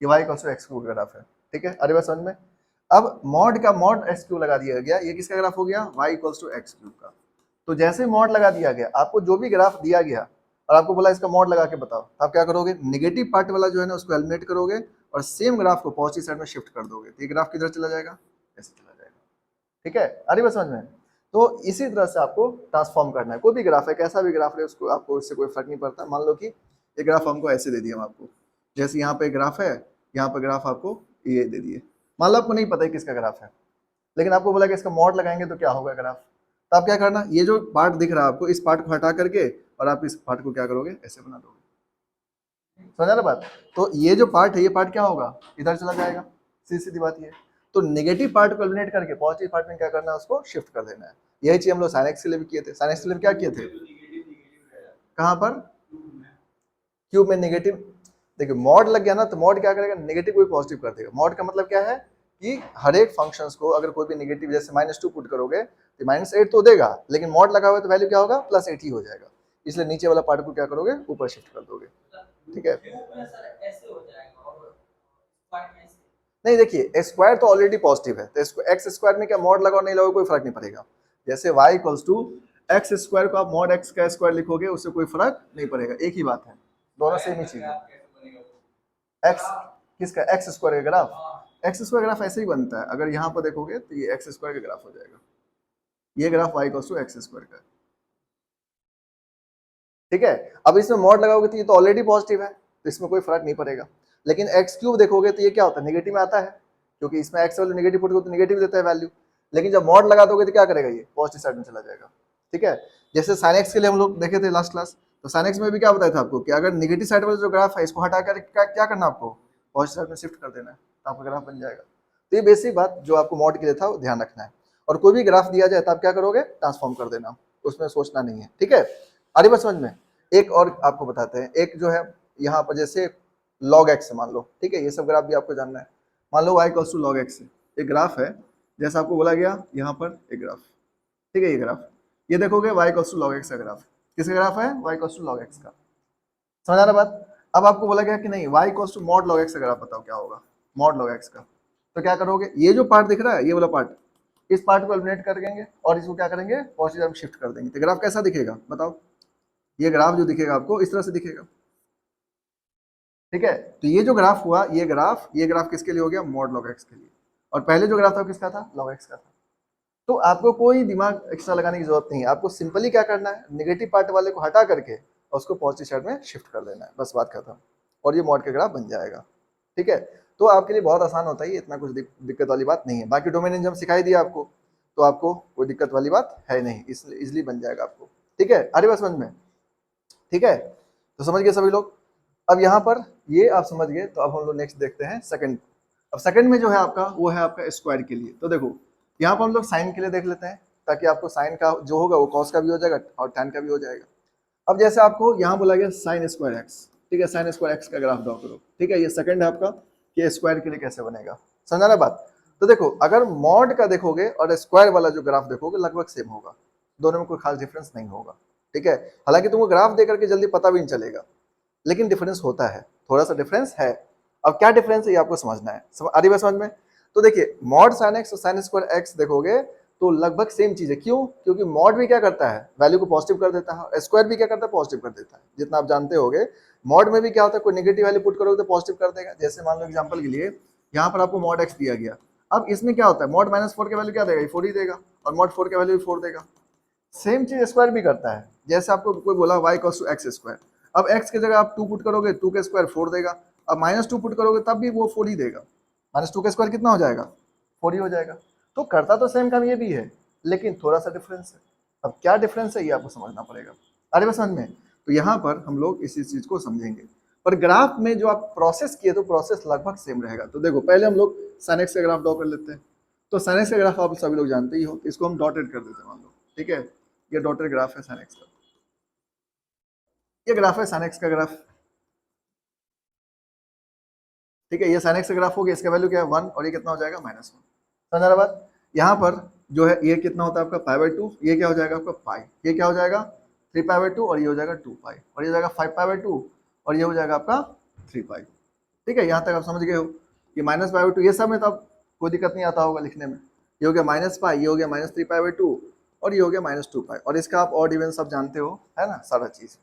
ये y equals to x cube का ग्राफ है, ठीक है। अरे बात समझ में। अब मॉड का मॉड एक्स क्यूब लगा दिया गया, ये किसका ग्राफ हो गया, y equals to x cube का। तो जैसे मॉड लगा दिया गया, आपको जो भी ग्राफ दिया गया और आपको बोला इसका मॉड लगा के बताओ, तो आप क्या करोगे, नेगेटिव पार्ट वाला जो है ना उसको एलिमिनेट करोगे और सेम ग्राफ को पॉजिटिव साइड में शिफ्ट कर दोगे, तो ये ग्राफ किधर चला जाएगा, ऐसे चला जाएगा, ठीक है। अरे बस समझ में। तो इसी तरह से आपको ट्रांसफॉर्म करना है, कोई भी ग्राफ है, कैसा भी ग्राफ है, उसको आपको इससे कोई फर्क नहीं पड़ता। मान लो कि ये ग्राफ हमको ऐसे दे दिया हम आपको, जैसे यहाँ पे ग्राफ है, यहाँ पे ग्राफ आपको ये दे दिए, मान लो आपको नहीं पता है किसका ग्राफ है, लेकिन आपको बोला कि इसका मॉड लगाएंगे तो क्या होगा ग्राफ। तो आप क्या करना, ये जो पार्ट दिख रहा है आपको, इस पार्ट को हटा करके और आप इस पार्ट को क्या करोगे, ऐसे बना दोगे, समझा ना बात। तो ये जो पार्ट है, ये पार्ट क्या होगा, इधर चला जाएगा, सीधी सीधी बात ये। तो नेगेटिव पार्ट को एलिमिनेट करके पॉजिटिव पार्ट में क्या करना है, उसको शिफ्ट कर देना है। यही चीज हम लोग साइन एक्स के लिए भी किए थे। साइन एक्स के लिए क्या किए थे, कहाँ पर, क्यूब में नेगेटिव। देखिए मॉड लग गया ना, तो मॉड क्या करेगा, नेगेटिव को पॉजिटिव कर देगा। मॉड का मतलब क्या है कि हर एक फंक्शंस को अगर कोई भी नेगेटिव, जैसे -2 पुट करोगे तो -8 तो देगा, लेकिन मॉड लगा हुआ तो वैल्यू क्या होगा, +8 ही हो जाएगा। इसलिए नीचे वाला पार्ट को क्या करोगे, ऊपर शिफ्ट कर दोगे, ठीक है। नहीं देखिए, स्क्वायर तो ऑलरेडी पॉजिटिव है, तो एक्स स्क्वायर में क्या मॉड लगाओ नहीं लगाओ कोई फर्क नहीं पड़ेगा। जैसे y equals to x square को आप मॉड एक्स का स्क्वायर लिखोगे, उससे कोई फर्क नहीं पड़ेगा, एक ही बात है, दोनों सेम ही चीज है। एक्स किसका, एक्स स्क्वायर का ग्राफ, एक्स स्क्वायर ग्राफ ऐसे ही बनता है, अगर यहाँ पर देखोगे तो ये एक्स स्क्वायर का ग्राफ हो जाएगा, ये graph y equals to x square का, ठीक है। अब इसमें मॉड लगाओगे तो ये तो ऑलरेडी पॉजिटिव है, तो इसमें कोई फर्क नहीं पड़ेगा। लेकिन एक्स क्यूब देखोगे तो ये क्या होता है, नेगेटिव में आता है, क्योंकि इसमें एक्स वैल्यू नेगेटिव पुट करो तो नेगेटिव देता है वैल्यू। लेकिन जब मॉड लगा दोगे तो क्या करेगा, ये पॉजिटिव साइड में चला जाएगा, ठीक है। जैसे साइन एक्स के लिए हम लोग देखे थे लास्ट क्लास, तो साइन एक्स में भी क्या बताया था आपको कि अगर नेगेटिव साइड वाला जो ग्राफ है इसको हटा कर क्या करना, आपको पॉजिटिव साइड में शिफ्ट कर देना है, तो आपका ग्राफ बन जाएगा। तो ये बेसिक बात जो आपको मॉड के लिए था वो ध्यान रखना है। और कोई भी ग्राफ दिया जाए तो आप क्या करोगे, ट्रांसफॉर्म कर देना, उसमें सोचना नहीं है, ठीक है। अरे बस समझ में। एक और आपको बताते हैं, एक जो है यहाँ पर जैसे log x मान लो, ठीक है, ये सब ग्राफ भी आपको जानना है। मान लो y equals to log x, एक ग्राफ है, जैसा आपको बोला गया यहाँ पर एक ग्राफ, ठीक है, ये ग्राफ, ये देखोगे y equals to log x का ग्राफ, किसका ग्राफ है, y equals to log x का, समझ आ रहा बात। अब आपको बोला गया कि नहीं y equals to mod log x का ग्राफ बताओ क्या होगा, मॉड log x का। तो क्या करोगे, ये जो पार्ट दिख रहा है, ये वाला पार्ट, इस पार्ट को एलिमिनेट कर देंगे और इसको क्या करेंगे, पॉजिटिव में शिफ्ट कर देंगे, तो ग्राफ कैसा दिखेगा बताओ। ये ग्राफ जो दिखेगा आपको इस तरह से दिखेगा, ठीक है। तो ये जो ग्राफ हुआ, ये ग्राफ किसके लिए हो गया, मॉड log x के लिए। और पहले जो ग्राफ था किसका था, log x का था। तो आपको कोई दिमाग एक्स्ट्रा लगाने की जरूरत नहीं है, आपको सिंपली क्या करना है, नेगेटिव पार्ट वाले को हटा करके और उसको पॉजिटिव साइड में शिफ्ट कर देना है, बस बात खत्म, और ये मॉड का ग्राफ बन जाएगा, ठीक है। तो आपके लिए बहुत आसान होता है, इतना कुछ दिक्कत वाली बात नहीं है। बाकी डोमेन नेम सिखाई दिया आपको, तो आपको कोई दिक्कत वाली बात है नहीं, इसलिए इजिली बन जाएगा आपको, ठीक है। अरे बस समझ में, ठीक है। तो समझ गए सभी लोग। अब यहाँ पर ये आप समझ गए, तो अब हम लोग नेक्स्ट देखते हैं सेकंड। अब सेकंड में जो है आपका, वो है आपका स्क्वायर के लिए। तो देखो यहाँ पर हम लोग साइन के लिए देख लेते हैं, ताकि आपको साइन का जो होगा वो कॉस का भी हो जाएगा और टैन का भी हो जाएगा। अब जैसे आपको यहाँ बोला गया साइन स्क्वायर एक्स, ठीक है, साइन स्क्वायर एक्स का ग्राफ ड्रॉ करो, ठीक है। ये सेकंड है आपका कि स्क्वायर के लिए कैसे बनेगा, समझा ना बात। तो देखो अगर मॉड का देखोगे और स्क्वायर वाला जो ग्राफ देखोगे लगभग सेम होगा, दोनों में कोई खास डिफरेंस नहीं होगा, ठीक है। हालांकि तुमको ग्राफ देख करके जल्दी पता भी नहीं चलेगा, लेकिन डिफरेंस होता है, थोड़ा सा डिफरेंस है। अब क्या डिफरेंस है ये आपको समझना है, आ रही बात समझ में। तो देखिए मॉड साइन एक्स और साइन स्क्वायर एक्स देखोगे तो लगभग सेम चीज है। क्यों? क्योंकि मॉड भी क्या करता है, वैल्यू को पॉजिटिव कर देता है, और स्क्वायर भी क्या करता है, पॉजिटिव कर देता है। जितना आप जानते होगे मॉड में भी क्या होता है, कोई नेगेटिव वैल्यू पुट करोगे तो पॉजिटिव कर देगा। जैसे मान लो एग्जांपल के लिए यहाँ पर आपको मॉड एक्स दिया गया, अब इसमें क्या होता है, मॉड -4 की वैल्यू क्या देगा, 4 ही देगा, और मॉड 4 की वैल्यू भी 4 देगा। सेम चीज स्क्वायर भी करता है। जैसे आपको कोई बोला y = x², अब x की जगह आप 2 पुट करोगे, 2 का स्क्वायर 4 देगा, अब -2 पुट करोगे तब भी वो 4 ही देगा। -2 का स्क्वायर कितना हो जाएगा, 4 ही हो जाएगा। तो करता तो सेम काम ये भी है, लेकिन थोड़ा सा डिफरेंस है। अब क्या डिफरेंस है ये आपको समझना पड़ेगा। अरे बस समझ में, तो यहाँ पर हम लोग इसी चीज को समझेंगे। पर ग्राफ में जो आप प्रोसेस किए तो प्रोसेस लगभग सेम रहेगा। तो देखो पहले हम लोग sin x का ग्राफ ड्रॉ कर लेते हैं। तो sin x का ग्राफ आप सभी लोग जानते ही हो, इसको हम डॉटेड कर देते हैं मान लो, ठीक है। ये डॉटेड ग्राफ है sin x का, ये ग्राफ है sin x का ग्राफ, ठीक है। ये sin x का ग्राफ हो गया, इसका वैल्यू क्या है 1, और ये कितना हो जाएगा -1। समझ रहा बात। यहाँ पर जो है ये कितना होता है आपका π/2, ये क्या हो जाएगा आपका पाई, ये क्या हो जाएगा 3π/2, और ये हो जाएगा 2π, और ये हो जाएगा 5π/2, और ये हो जाएगा आपका 3π। ठीक है, यहाँ तक आप समझ गए हो कि -π/2 ये सब में तो अब कोई दिक्कत नहीं आता होगा लिखने में। ये हो गया -π, ये हो गया -3π/2, और ये हो गया -2π, और इसका आप ऑड इवन सब जानते हो, है ना, सारा चीज।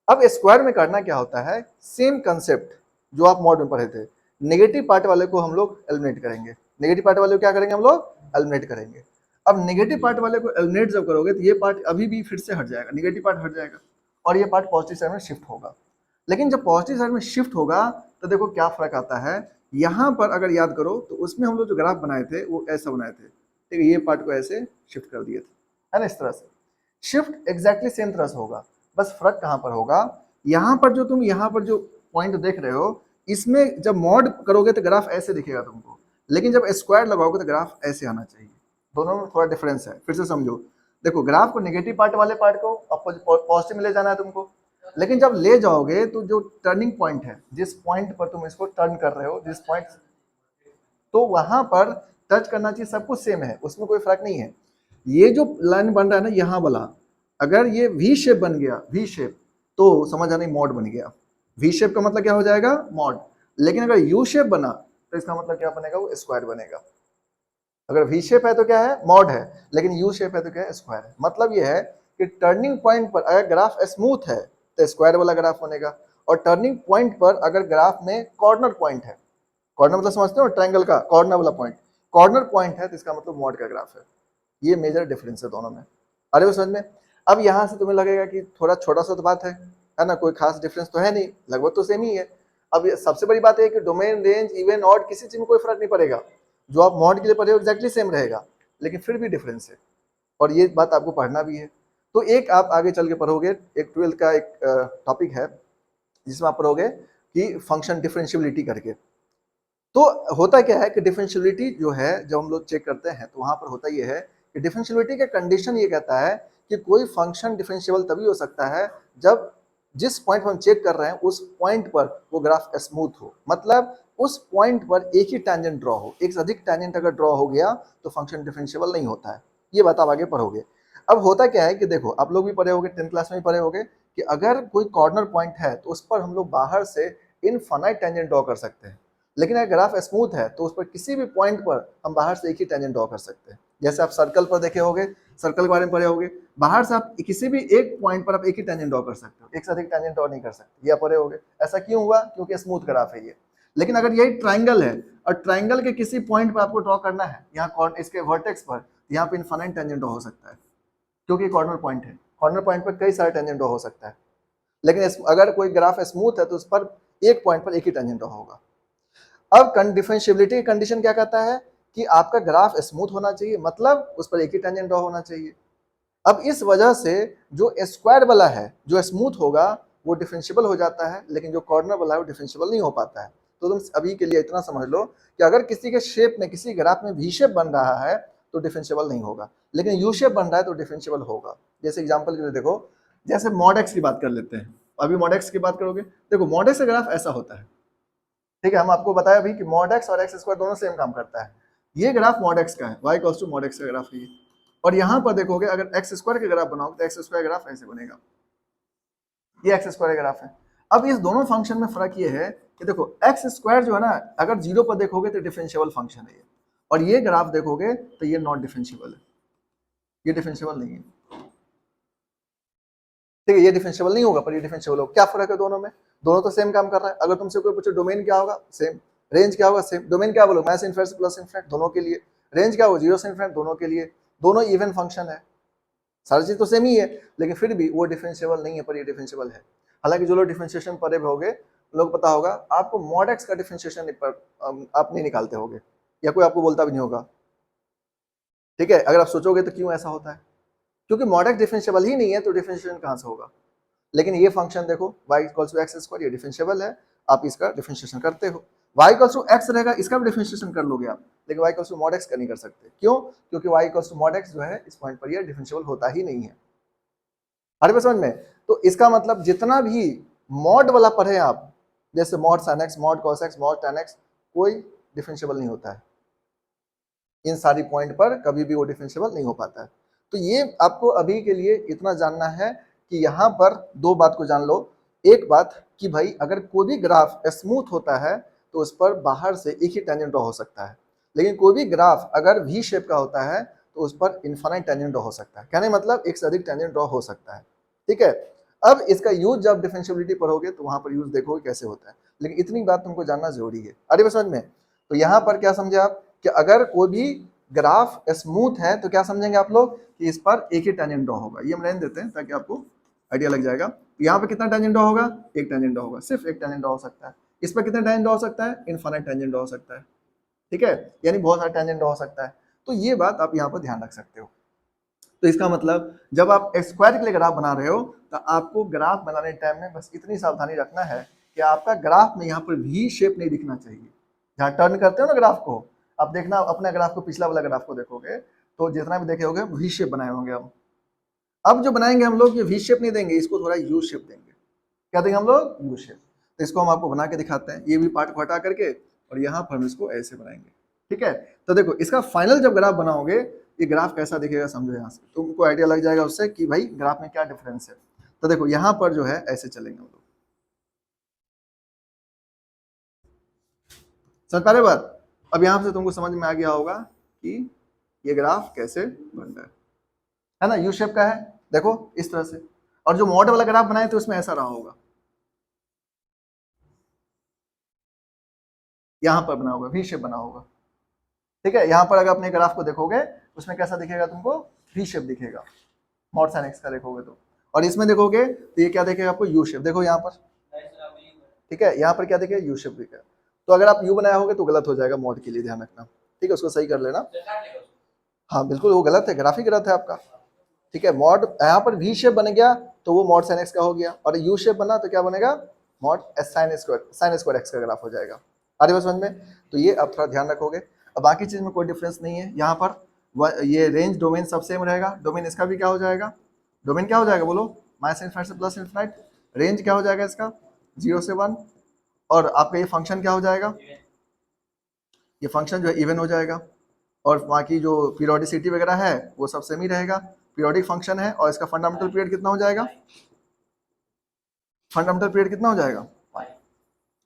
अब स्क्वायर में करना क्या होता है, सेम कंसेप्ट जो आप मॉड में पढ़े थे, नेगेटिव पार्ट वाले को हम लोग एलिमिनेट करेंगे। नेगेटिव पार्ट वाले को क्या करेंगे हम लोग, एलिमिनेट करेंगे। अब नेगेटिव पार्ट वाले को एलिमिनेट जब करोगे तो ये पार्ट अभी भी फिर से हट जाएगा, नेगेटिव पार्ट हट जाएगा, और ये पार्ट पॉजिटिव साइड में शिफ्ट होगा। लेकिन जब पॉजिटिव साइड में शिफ्ट होगा तो देखो क्या फर्क आता है। यहाँ पर अगर याद करो तो उसमें हम लोग जो ग्राफ बनाए थे वो ऐसा बनाए थे, ठीक है। ये पार्ट को ऐसे शिफ्ट कर दिए थे, है ना, इस तरह से शिफ्ट एग्जैक्टली सेम तरह से होगा। बस फर्क कहाँ पर होगा, यहाँ पर जो तुम यहाँ पर जो पॉइंट देख रहे हो, इसमें जब मॉड करोगे तो ग्राफ ऐसे दिखेगा तुमको, लेकिन जब स्क्वायर लगाओगे तो ग्राफ ऐसे आना चाहिए। दोनों में थोड़ा डिफरेंस है, फिर से समझो। देखो ग्राफ को नेगेटिव पार्ट वाले पार्ट को पॉजिटिव में ले जाना है तुमको, लेकिन जब ले जाओगे तो जो टर्निंग पॉइंट है, जिस पॉइंट पर तुम इसको टर्न कर रहे हो, जिस पॉइंट, तो वहां पर टच करना चाहिए, सब कुछ सेम है, उसमें कोई फर्क नहीं है। ये जो लाइन बन रहा है ना यहाँ वाला, अगर ये वी शेप बन गया, वी शेप, तो समझ आना मॉड बन गया। वी शेप का मतलब क्या हो जाएगा, मॉड। लेकिन अगर यू शेप बना तो इसका मतलब क्या बनेगा, वो स्क्वायर बनेगा। अगर वी शेप है तो क्या है, मॉड है, लेकिन यू शेप है तो क्या है, स्क्वायर है। मतलब ये है कि टर्निंग पॉइंट पर अगर ग्राफ स्मूथ है तो स्क्वायर वाला ग्राफ बनेगा, और टर्निंग पॉइंट पर अगर ग्राफ में कॉर्नर पॉइंट है, कॉर्नर मतलब समझते हो ट्रायंगल का कॉर्नर वाला पॉइंट, कॉर्नर पॉइंट है तो इसका मतलब मॉड का ग्राफ है। ये मेजर डिफरेंस है दोनों में। अरे वो समझ में। अब यहाँ से तुम्हें लगेगा कि थोड़ा छोटा सा तो बात है ना, कोई खास डिफरेंस तो है नहीं, लगभग तो सेम ही है। अब ये सबसे बड़ी बात है कि डोमेन, रेंज, इवन, ऑड किसी चीज में कोई फर्क नहीं पड़ेगा। जो आप मॉड के लिए पढ़े हो एग्जैक्टली सेम रहेगा, लेकिन फिर भी डिफरेंस है, और ये बात आपको पढ़ना भी है। तो एक आप आगे चल के पढ़ोगे, एक 12th का एक टॉपिक है जिसमें आप पढ़ोगे कि फंक्शन डिफरेंशियबिलिटी करके। तो होता क्या है कि डिफरेंशियबिलिटी जो है जब हम लोग चेक करते हैं तो वहां पर होता ये है कि डिफरेंशियबिलिटी का कंडीशन ये कहता है कि कोई फंक्शन डिफरेंशियबल तभी हो सकता है जब जिस पॉइंट पर हम चेक कर रहे हैं उस पॉइंट पर वो ग्राफ स्मूथ हो, मतलब उस पॉइंट पर एक ही टैंजेंट ड्रॉ हो। एक से अधिक टैंजेंट अगर ड्रॉ हो गया तो फंक्शन डिफरेंशियबल नहीं होता है। ये बात आप आगे पढ़ोगे। अब होता क्या है कि देखो आप लोग भी पढ़े होगे, 10th क्लास में भी पढ़े होगे कि अगर कोई कॉर्नर पॉइंट है तो उस पर हम लोग बाहर से इनफाइनाइट टैंजेंट ड्रॉ कर सकते हैं, लेकिन अगर ग्राफ स्मूथ है तो उस पर किसी भी पॉइंट पर हम बाहर से एक ही टैंजेंट ड्रॉ कर सकते हैं। जैसे आप सर्कल पर देखे होंगे, सर्कल के बारे में पढ़े होंगे, बाहर से आप किसी भी एक पॉइंट पर आप एक ही टैंजेंट ड्रॉ कर सकते हो, एक से अधिक टैंजेंट ड्रॉ नहीं कर सकते। ये पढ़े होंगे। ऐसा क्यों हुआ, क्योंकि स्मूथ ग्राफ है ये। लेकिन अगर यही ट्राइंगल है और ट्राइंगल के किसी पॉइंट पर आपको ड्रॉ करना है, यहाँ इसके वर्टेक्स पर, यहाँ पे इनफाइनाइट टैंजेंट ड्रॉ हो सकता है, क्योंकि कॉर्नर पॉइंट है। कॉर्नर पॉइंट पर कई सारे टैंजेंट ड्रॉ हो सकता है, लेकिन अगर कोई ग्राफ स्मूथ है तो उस पर एक पॉइंट पर एक ही टैंजेंट ड्रॉ होगा। अब डिफरेंशियबिलिटी की कंडीशन क्या कहता है कि आपका ग्राफ स्मूथ होना चाहिए, मतलब उस पर एक ही टैंजेंट ड्रॉ होना चाहिए। अब इस वजह से जो स्क्वायर वाला है, जो स्मूथ होगा वो डिफरेंशियबल हो जाता है, लेकिन जो कॉर्नर वाला है वो डिफरेंशियबल नहीं हो पाता है। तो तुम अभी के लिए इतना समझ लो कि अगर किसी के शेप में, किसी ग्राफ में वी शेप बन रहा है तो डिफरेंशियबल नहीं होगा, लेकिन यू शेप बन रहा है तो डिफरेंशियबल होगा। जैसे एग्जाम्पल के लिए देखो, जैसे मॉड एक्स की बात कर लेते हैं। अभी मॉड एक्स की बात करोगे, देखो मॉड एक्स का ग्राफ ऐसा होता है, ठीक है। हम आपको बताया अभी कि मॉड एक्स और एक्स स्क्वायर दोनों सेम काम करता है। ये ग्राफ मॉड एक्स का है, y equals to mod x का ग्राफ है ये। और यहाँ पर देखोगे अगर एक्स स्क्वायर का ग्राफ बनाओगे तो एक्स स्क्वायर ग्राफ ऐसे बनेगा, ये एक्स स्क्वायर का ग्राफ है। अब इस दोनों फंक्शन में फर्क ये है कि देखो एक्स स्क्वायर जो है ना, अगर जीरो पर देखोगे तो डिफरेंशिएबल फंक्शन है ये, और ये ग्राफ देखोगे तो ये नॉट डिफरेंशिएबल है, ये डिफरेंशिएबल नहीं है, ठीक है, ये डिफरेंशिएबल नहीं होगा पर ये डिफरेंशिएबल होगा। क्या फर्क है दोनों में? दोनों तो सेम काम कर रहा है। अगर तुमसे कोई पूछे डोमेन क्या होगा, सेम। रेंज क्या होगा, सेम। डोमेन क्या बोलो, माइनस इनफिनिटी प्लस इनफिनिटी दोनों के लिए। रेंज क्या होगा, जीरो से इनफिनिटी दोनों के लिए। दोनों इवन फंक्शन है, सारी चीज तो सेम ही है, लेकिन फिर भी वो डिफरेंशिएबल नहीं है पर ये डिफरेंशिएबल है। हालांकि जो लोग डिफरेंशिएशन पढ़े होगे लोग पता होगा आपको मॉड एक्स का डिफरेंशिएशन आप नहीं निकालते होगे, या कोई आपको बोलता भी नहीं होगा, ठीक है। अगर आप सोचोगे तो क्यों ऐसा होता है, क्योंकि मॉड एक्स डिफरेंशिएबल ही नहीं है तो डिफरेंशिएशन कहाँ से होगा। लेकिन ये फंक्शन देखो y equals to x square, ये डिफरेंशिएबल है, आप इसका डिफरेंशिएशन करते हो। y इक्वल्स टू एक्स रहेगा, इसका भी डिफरेंशिएशन कर लोगे आप, लेकिन y equals to mod x का नहीं कर सकते। क्यों? क्योंकि y equals to mod x जो है इस पॉइंट पर ये डिफरेंशिएबल होता ही नहीं है। हर बात समझ में? तो इसका मतलब जितना भी मॉड वाला पढ़े आप, जैसे mod sine x, mod cos x, mod tan x, कोई डिफरेंशिएबल नहीं होता है। इन सारी पॉइंट पर कभी भी वो डिफरेंशिएबल नहीं हो पाता है। तो ये आपको अभी के लिए इतना जानना है कि यहाँ पर दो बात को जान लो। एक बात कि भाई अगर कोई भी ग्राफ स्मूथ होता है तो उस पर बाहर से एक ही टेंजेंट ड्रॉ हो सकता है, लेकिन कोई भी ग्राफ अगर वी शेप का होता है तो उस पर इनफाइनाइट टेंजेंट ड्रॉ हो सकता है। कहने मतलब एक से अधिक टेंजेंट ड्रॉ हो सकता है, ठीक है। अब इसका यूज जब डिफरेंशिएबिलिटी पढ़ोगे तो वहां पर यूज देखोगे कैसे होता है, लेकिन इतनी बात तुमको जानना जरूरी है। अरे समझ में? तो यहाँ पर क्या समझे आप कि अगर कोई भी ग्राफ स्मूथ है तो क्या समझेंगे आप लोग कि इस पर एक ही टेंजेंट ड्रॉ होगा। ये हम रहने देते हैं ताकि आपको आइडिया लग जाएगा। यहाँ पे कितना टेंजेंट ड्रॉ होगा, एक टेंजेंट ड्रॉ होगा, सिर्फ एक टेंजेंट ड्रॉ हो सकता है। इस पर कितना टेंजेंट ड्रॉ हो सकता है, इनफाइनाइट टेंजेंट ड्रॉ हो सकता है, ठीक है, यानी बहुत सारा टेंजेंट ड्रॉ हो सकता है। तो ये बात आप यहाँ पर ध्यान रख सकते हो। तो इसका मतलब जब आप स्क्वायर के लिए ग्राफ बना रहे हो तो आपको ग्राफ बनाने टाइम में बस इतनी सावधानी रखना है कि आपका ग्राफ में यहाँ पर वी शेप नहीं दिखना चाहिए। जहाँ टर्न करते हो ना ग्राफ को, आप देखना अपने ग्राफ को, पिछला वाला ग्राफ को देखोगे तो जितना भी देखे होगे वी शेप बनाए होंगे हम। अब जो बनाएंगे हम लोग ये वी शेप नहीं देंगे, इसको थोड़ा यू शेप देंगे। क्या देंगे हम लोग, यू शेप। तो इसको हम आपको बना के दिखाते हैं, ये भी पार्ट को हटा करके, और यहाँ पर हम इसको ऐसे बनाएंगे, ठीक है। तो देखो इसका फाइनल जब ग्राफ बनाओगे ये ग्राफ कैसा दिखेगा समझो, यहाँ से तुमको आइडिया लग जाएगा उससे कि भाई ग्राफ में क्या डिफरेंस है। तो देखो यहाँ पर जो है ऐसे चलेंगे हम लोग, समझ पा रहे बात? अब यहाँ से तुमको समझ में आ गया होगा कि ये ग्राफ कैसे बन रहा है ना, यू शेप का है देखो इस तरह से। और जो मॉडल वाला ग्राफ बनाए तो उसमें ऐसा रहा होगा, यहाँ पर बना होगा, वी शेप बना होगा, ठीक है। यहाँ पर अगर अपने ग्राफ को देखोगे उसमें कैसा दिखेगा तुमको, वी शेप दिखेगा, मॉड साइन एक्स का देखोगे तो। और इसमें देखोगे तो ये क्या दिखेगा आपको, यू शेप। देखो यहाँ पर, ठीक है, यहाँ पर क्या दिखेगा, यू शेप दिखेगा। तो अगर आप यू बनाया होगे तो गलत हो जाएगा, मॉड के लिए ध्यान रखना, ठीक है, उसको सही कर लेना। हाँ बिल्कुल वो गलत है, ग्राफ ही गलत है आपका, ठीक है। मॉड यहाँ पर वी शेप बन गया तो वो मॉड साइन एक्स का हो गया, और यू शेप बना तो क्या बनेगा, मॉड साइन स्क्वायर एक्स का ग्राफ हो जाएगा। आ रही बात समझ में? तो ये आप थोड़ा ध्यान रखोगे। अब बाकी चीज में कोई डिफरेंस नहीं है। यहाँ पर ये रेंज डोमेन सब सेम रहेगा, डोमेन इसका भी क्या हो जाएगा, डोमेन क्या हो जाएगा बोलो, माइनस इनफिनिटी से प्लस इनफिनिटी। रेंज क्या हो जाएगा इसका, 0 से 1। और आपका ये फंक्शन क्या हो जाएगा, ये फंक्शन जो है इवन हो जाएगा। और बाकी जो पीरियोडिसिटी वगैरह है वो सब सेम ही रहेगा, पीरियोडिक फंक्शन है। और इसका फंडामेंटल पीरियड कितना हो जाएगा, फंडामेंटल पीरियड कितना हो जाएगा,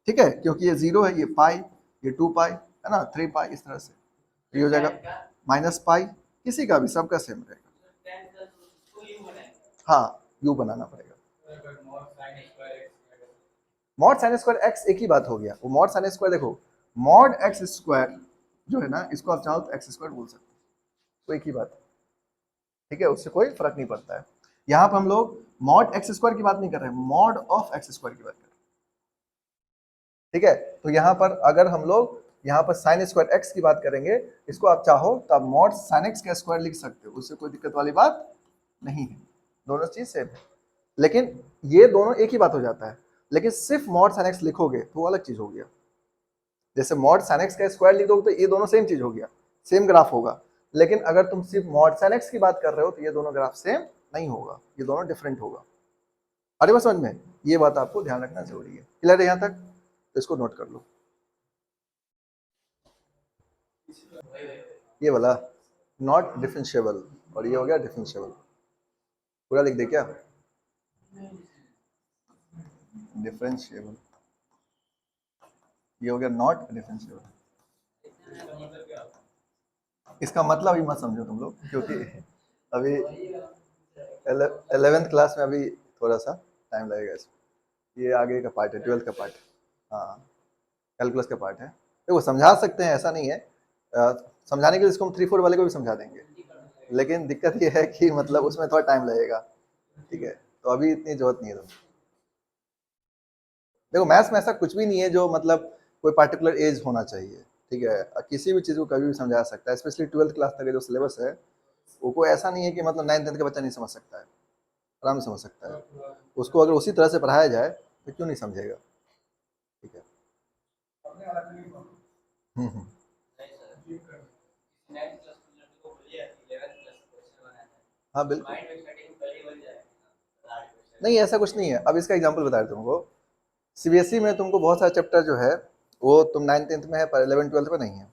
ठीक है, क्योंकि ये 0 है, ये पाई, ये 2 पाई है ना, 3 पाई, इस तरह से ये हो जाएगा माइनस पाई। किसी का भी सबका सेम रहेगा, हाँ यू बनाना पड़ेगा। मॉड साइन स्क्वायर एक्स एक ही बात हो गया, वो मॉड साइन स्क्वायर देखो, मॉड एक्स स्क्वायर जो है ना इसको आप चाहो तो एक्स स्क्वायर बोल सकते हो, तो एक ही बात है, ठीक है, उससे कोई फर्क नहीं पड़ता है। यहाँ पर हम लोग मॉड एक्स स्क्वायर की बात नहीं कर रहे हैं, मॉड ऑफ एक्स स्क्वायर की बात कर रहे हैं, ठीक है। तो यहाँ पर अगर हम लोग यहाँ पर साइन स्क्वायर एक्स की बात करेंगे, इसको आप चाहो तो आप मॉड साइन एक्स का स्क्वायर लिख सकते हो, उससे कोई दिक्कत वाली बात नहीं है, दोनों चीज सेम है। लेकिन ये दोनों एक ही बात हो जाता है, लेकिन सिर्फ मॉड साइन एक्स लिखोगे तो वो अलग चीज हो गया। जैसे मॉड साइन एक्स का स्क्वायर लिख दोगे तो ये दोनों सेम चीज हो गया, सेम ग्राफ होगा। लेकिन अगर तुम सिर्फ मॉड साइन एक्स की बात कर रहे हो तो ये दोनों ग्राफ सेम नहीं होगा, ये दोनों डिफरेंट होगा। अरे बस समझ में, ये बात आपको ध्यान रखना जरूरी है। क्लियर है यहाँ तक? तो इसको नोट कर लो। ये वाला नॉट डिफरेंशिएबल, और ये हो गया डिफरेंशिएबल। पूरा लिख दे क्या? डिफरेंशिएबल, ये हो गया नॉट डिफरेंशिएबल। इसका मतलब ही मत समझो तुम लोग, क्योंकि अभी 11th क्लास में अभी थोड़ा सा टाइम लगेगा इसमें। ये आगे का पार्ट है, 12th का पार्ट। हाँ, कैलकुलस का पार्ट है। देखो समझा सकते हैं, ऐसा नहीं है। समझाने के लिए इसको हम 3-4 वाले को भी समझा देंगे, लेकिन दिक्कत ये है कि मतलब उसमें थोड़ा टाइम लगेगा। ठीक है, तो अभी इतनी जरूरत नहीं है तुम। देखो मैथ्स में ऐसा कुछ भी नहीं है जो मतलब कोई पार्टिकुलर एज होना चाहिए। ठीक है, किसी भी चीज़ को कभी भी समझा सकता है, स्पेशली 12th क्लास तक का जो सिलेबस है वो कोई ऐसा नहीं है कि मतलब 9th-10th का बच्चा नहीं समझ सकता है, आराम से समझ सकता है। उसको अगर उसी तरह से पढ़ाया जाए तो क्यों नहीं समझेगा। ठीक है। हम्म। हाँ बिल्कुल, नहीं ऐसा कुछ नहीं है। अब इसका एग्जांपल बता रहे तुमको, सीबीएसई में तुमको बहुत सारा चैप्टर जो है वो तुम 9th-10th में है पर 11th-12th में नहीं है।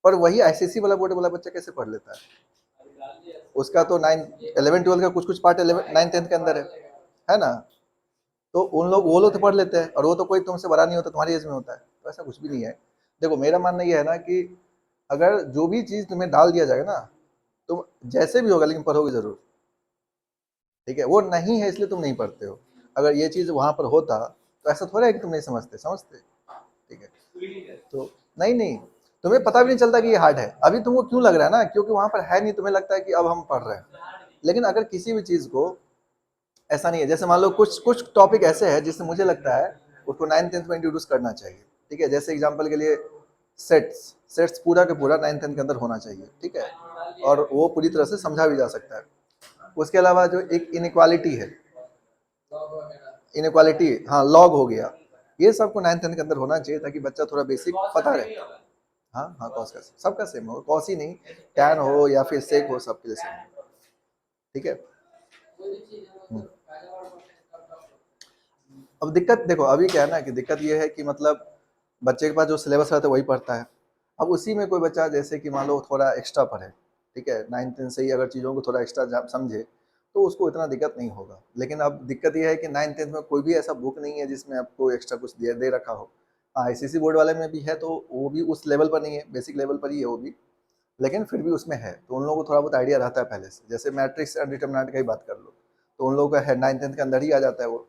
पर वही आईसीएसई वाला बोर्ड वाला बच्चा कैसे पढ़ लेता है? उसका तो 9 11 12 का कुछ कुछ पार्ट 9 10 के अंदर है ना? तो उन लोग वो लोग तो पढ़ लेते हैं, और वो तो कोई तुमसे बड़ा नहीं होता, तुम्हारी एज में होता है। तो ऐसा कुछ भी नहीं है। देखो मेरा मानना ये है ना कि अगर जो भी चीज़ तुम्हें डाल दिया जाएगा ना, तुम जैसे भी होगा लेकिन पढ़ोगे जरूर। ठीक है, वो नहीं है इसलिए तुम नहीं पढ़ते हो। अगर ये चीज़ वहाँ पर होता तो ऐसा थोड़ा है कि तुम नहीं समझते, समझते। ठीक है, तो नहीं नहीं, तुम्हें पता भी नहीं चलता कि ये हार्ड है। अभी तुमको क्यों लग रहा है ना, क्योंकि वहाँ पर है नहीं, तुम्हें लगता है कि अब हम पढ़ रहे हैं। लेकिन अगर किसी भी चीज़ को ऐसा नहीं है, जैसे मान लो कुछ कुछ टॉपिक ऐसे है जिससे मुझे लगता है उसको 9th-10th में इंट्रोड्यूस करना चाहिए। ठीक है, जैसे एग्जांपल के लिए सेट्स, सेट्स पूरा के पूरा 9th-10th के अंदर होना चाहिए। ठीक है, और वो पूरी तरह से समझा भी जा सकता है। उसके अलावा जो एक इनइक्वालिटी है, इनइक्वालिटी, हाँ लॉग हो गया, ये सबको 9th-10th के अंदर होना चाहिए ताकि बच्चा थोड़ा बेसिक पता रहे। हाँ हाँ, कॉस का सबका सेम हो, कॉस ही नहीं, टैन हो या फिर सेक हो, सबके लिए सेम। ठीक है। हम्म। अब दिक्कत देखो अभी क्या है ना, कि दिक्कत ये है कि मतलब बच्चे के पास जो सिलेबस रहता है वही पढ़ता है। अब उसी में कोई बच्चा जैसे कि मान लो थोड़ा एक्स्ट्रा पढ़े, ठीक है, 9th-10th से ही अगर चीज़ों को थोड़ा एक्स्ट्रा समझे तो उसको इतना दिक्कत नहीं होगा। लेकिन अब दिक्कत ये है कि 9th-10th में कोई भी ऐसा बुक नहीं है जिसमें आपको एक्स्ट्रा कुछ दे रखा हो। आईसीएसई बोर्ड वाले में भी है तो वो भी उस लेवल पर नहीं है, बेसिक लेवल पर ही है वो भी, लेकिन फिर भी उसमें है। तो उन लोगों को थोड़ा बहुत आइडिया रहता है पहले से। जैसे मैट्रिक्स एंड डिटरमिनेंट का ही बात कर लो, तो उन लोगों का है 9th-10th के अंदर ही आ जाता है वो।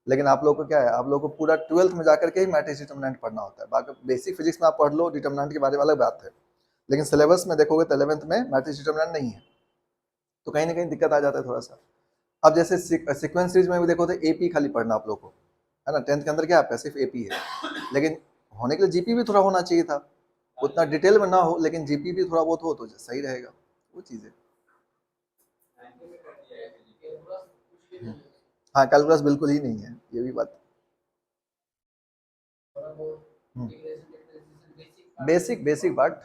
लेकिन आप लोग को क्या है, आप लोग को पूरा 12th में जाकर के ही मैट्रिक्स डिटरमिनेंट पढ़ना होता है। बाकी बेसिक फिजिक्स में आप पढ़ लो डिटरमिनेंट के बारे में, अलग बात है। लेकिन सिलेबस में देखोगे तो 11th में मैट्रिक्स डिटरमिनेंट नहीं है, तो कहीं ना कहीं दिक्कत आ जाता है थोड़ा सा। अब जैसे सीक्वेंस सीरीज में भी देखो तो एपी खाली पढ़ना आप लोग को है ना, 10th के अंदर क्या आपका सिर्फ एपी है। लेकिन होने के लिए जीपी भी थोड़ा होना चाहिए था, उतना डिटेल में ना हो लेकिन जीपी भी थोड़ा बहुत हो तो सही रहेगा, वो चीज़ें। हाँ कैलकुलस बिल्कुल ही नहीं है, ये भी बात। बेसिक बेसिक बात,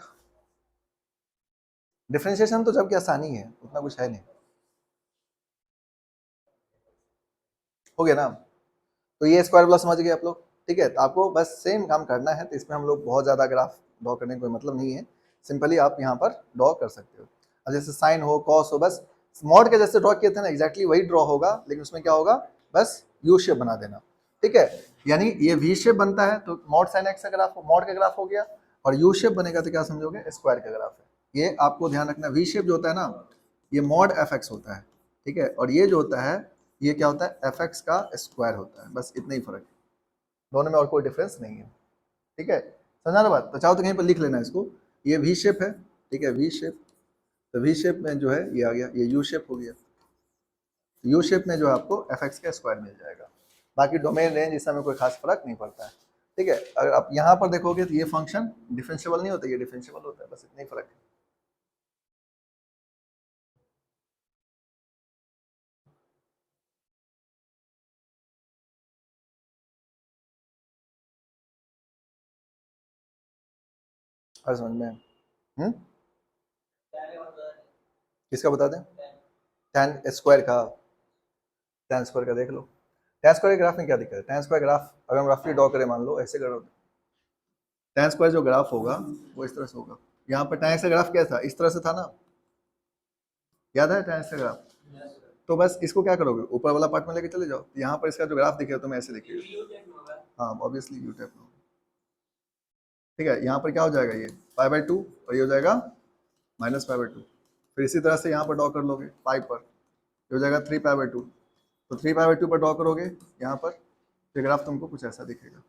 डिफरेंशिएशन तो जबकि आसानी है, उतना कुछ है नहीं। हो गया ना? तो ये स्क्वायर वाला समझ गए आप लोग। ठीक है, तो आपको बस सेम काम करना है, तो इसमें हम लोग बहुत ज़्यादा ग्राफ ड्रॉ करने का कोई मतलब नहीं है। सिंपली आप यहाँ पर ड्रॉ कर सकते हो। अब जैसे साइन हो, कॉस हो, बस मॉड के जैसे ड्रॉ किए थे ना, एग्जैक्टली वही ड्रॉ होगा, लेकिन उसमें क्या होगा, बस यू शेप बना देना। ठीक है, यानी ये वी शेप बनता है तो मॉड साइन एक्स का ग्राफ, मॉड का ग्राफ हो गया, और यू शेप बनेगा तो क्या समझोगे, स्क्वायर का ग्राफ है। ये आपको ध्यान रखना, वी शेप जो होता है ना, ये मॉड एफ एक्स होता है। ठीक है, और ये जो होता है ये क्या होता है, एफ एक्स का स्क्वायर होता है। बस इतना ही फर्क है, दोनों में और कोई डिफरेंस नहीं है। ठीक है, समझा ना बात? तो चाहो तो कहीं पर लिख लेना इसको, ये वी शेप है। ठीक है, वी शेप, तो वी शेप में जो है ये आ गया, ये यू शेप हो गया। यू शेप में जो है आपको एफ एक्स का स्क्वायर मिल जाएगा। बाकी डोमेन रेंज इस समय कोई खास फर्क नहीं पड़ता है। ठीक है, अगर आप यहाँ पर देखोगे तो ये फंक्शन डिफरेंशिएबल नहीं होता, ये डिफरेंशिएबल होता है, बस इतना ही फर्क है। हर समझ में? किसका बता दें? tan स्क्वायर का, tan स्क्वायर का देख लो। tan स्क्वायर के ग्राफ में क्या दिक्कत है? tan स्क्वायर ग्राफ अगर हम रफली ड्रॉ करें, मान लो ऐसे करो, tan स्क्वायर जो ग्राफ होगा वो इस तरह से होगा। यहाँ पर tan x का ग्राफ क्या था, इस तरह से था ना, याद है tan x का ग्राफ? तो बस इसको क्या करोगे, ऊपर वाला पार्ट में लेके चले जाओ, यहाँ पर इसका जो ग्राफ दिखेगा तुम्हें ऐसे दिखेगा, हाँ ऑब्वियसली यू टाइप में, ठीक है। यहाँ पर क्या हो जाएगा, ये π/2 और ये हो जाएगा -π/2। फिर इसी तरह से यहाँ पर ड्रॉ कर लोगे पाई पर, ये हो जाएगा 3π/2। तो 3π/2 पर ड्रॉ करोगे यहाँ पर, तो ग्राफ तुमको कुछ ऐसा दिखेगा,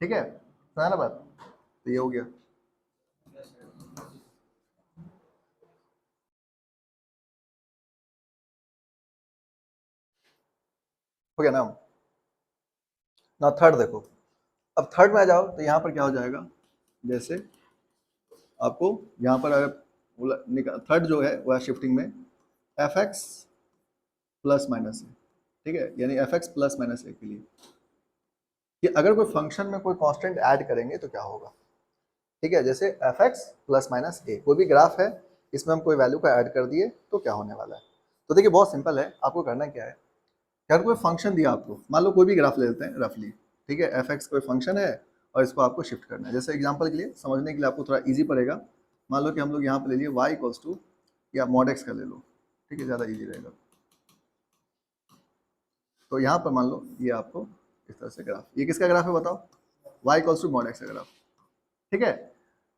ठीक है, सुना ना बात? तो ये हो गया। हो गया ना? ना थर्ड देखो, अब थर्ड में आ जाओ, तो यहाँ पर क्या हो जाएगा, जैसे आपको यहाँ पर अगर थर्ड जो है वो है शिफ्टिंग में fx प्लस माइनस ए, ठीक है, यानी fx प्लस माइनस ए के लिए कि अगर कोई फंक्शन में कोई कांस्टेंट ऐड करेंगे तो क्या होगा, ठीक है। जैसे fx प्लस माइनस ए, कोई भी ग्राफ है, इसमें हम कोई वैल्यू को ऐड कर दिए तो क्या होने वाला है। तो देखिए बहुत सिंपल है, आपको करना क्या है, अगर कोई फंक्शन दिया आपको, मान लो कोई भी ग्राफ ले लेते हैं रफली, ठीक है, fx कोई फंक्शन है और इसको आपको शिफ्ट करना है। जैसे एग्जांपल के लिए समझने के लिए आपको थोड़ा इजी पड़ेगा, मान लो कि हम लोग यहाँ पे ले लिए y इक्वल्स टू, या मॉड x का ले लो, ठीक है, ज़्यादा इजी रहेगा। तो यहाँ पर मान लो ये आपको इस तरह से ग्राफ, ये किसका ग्राफ है बताओ, y equals to mod x का ग्राफ, ठीक है।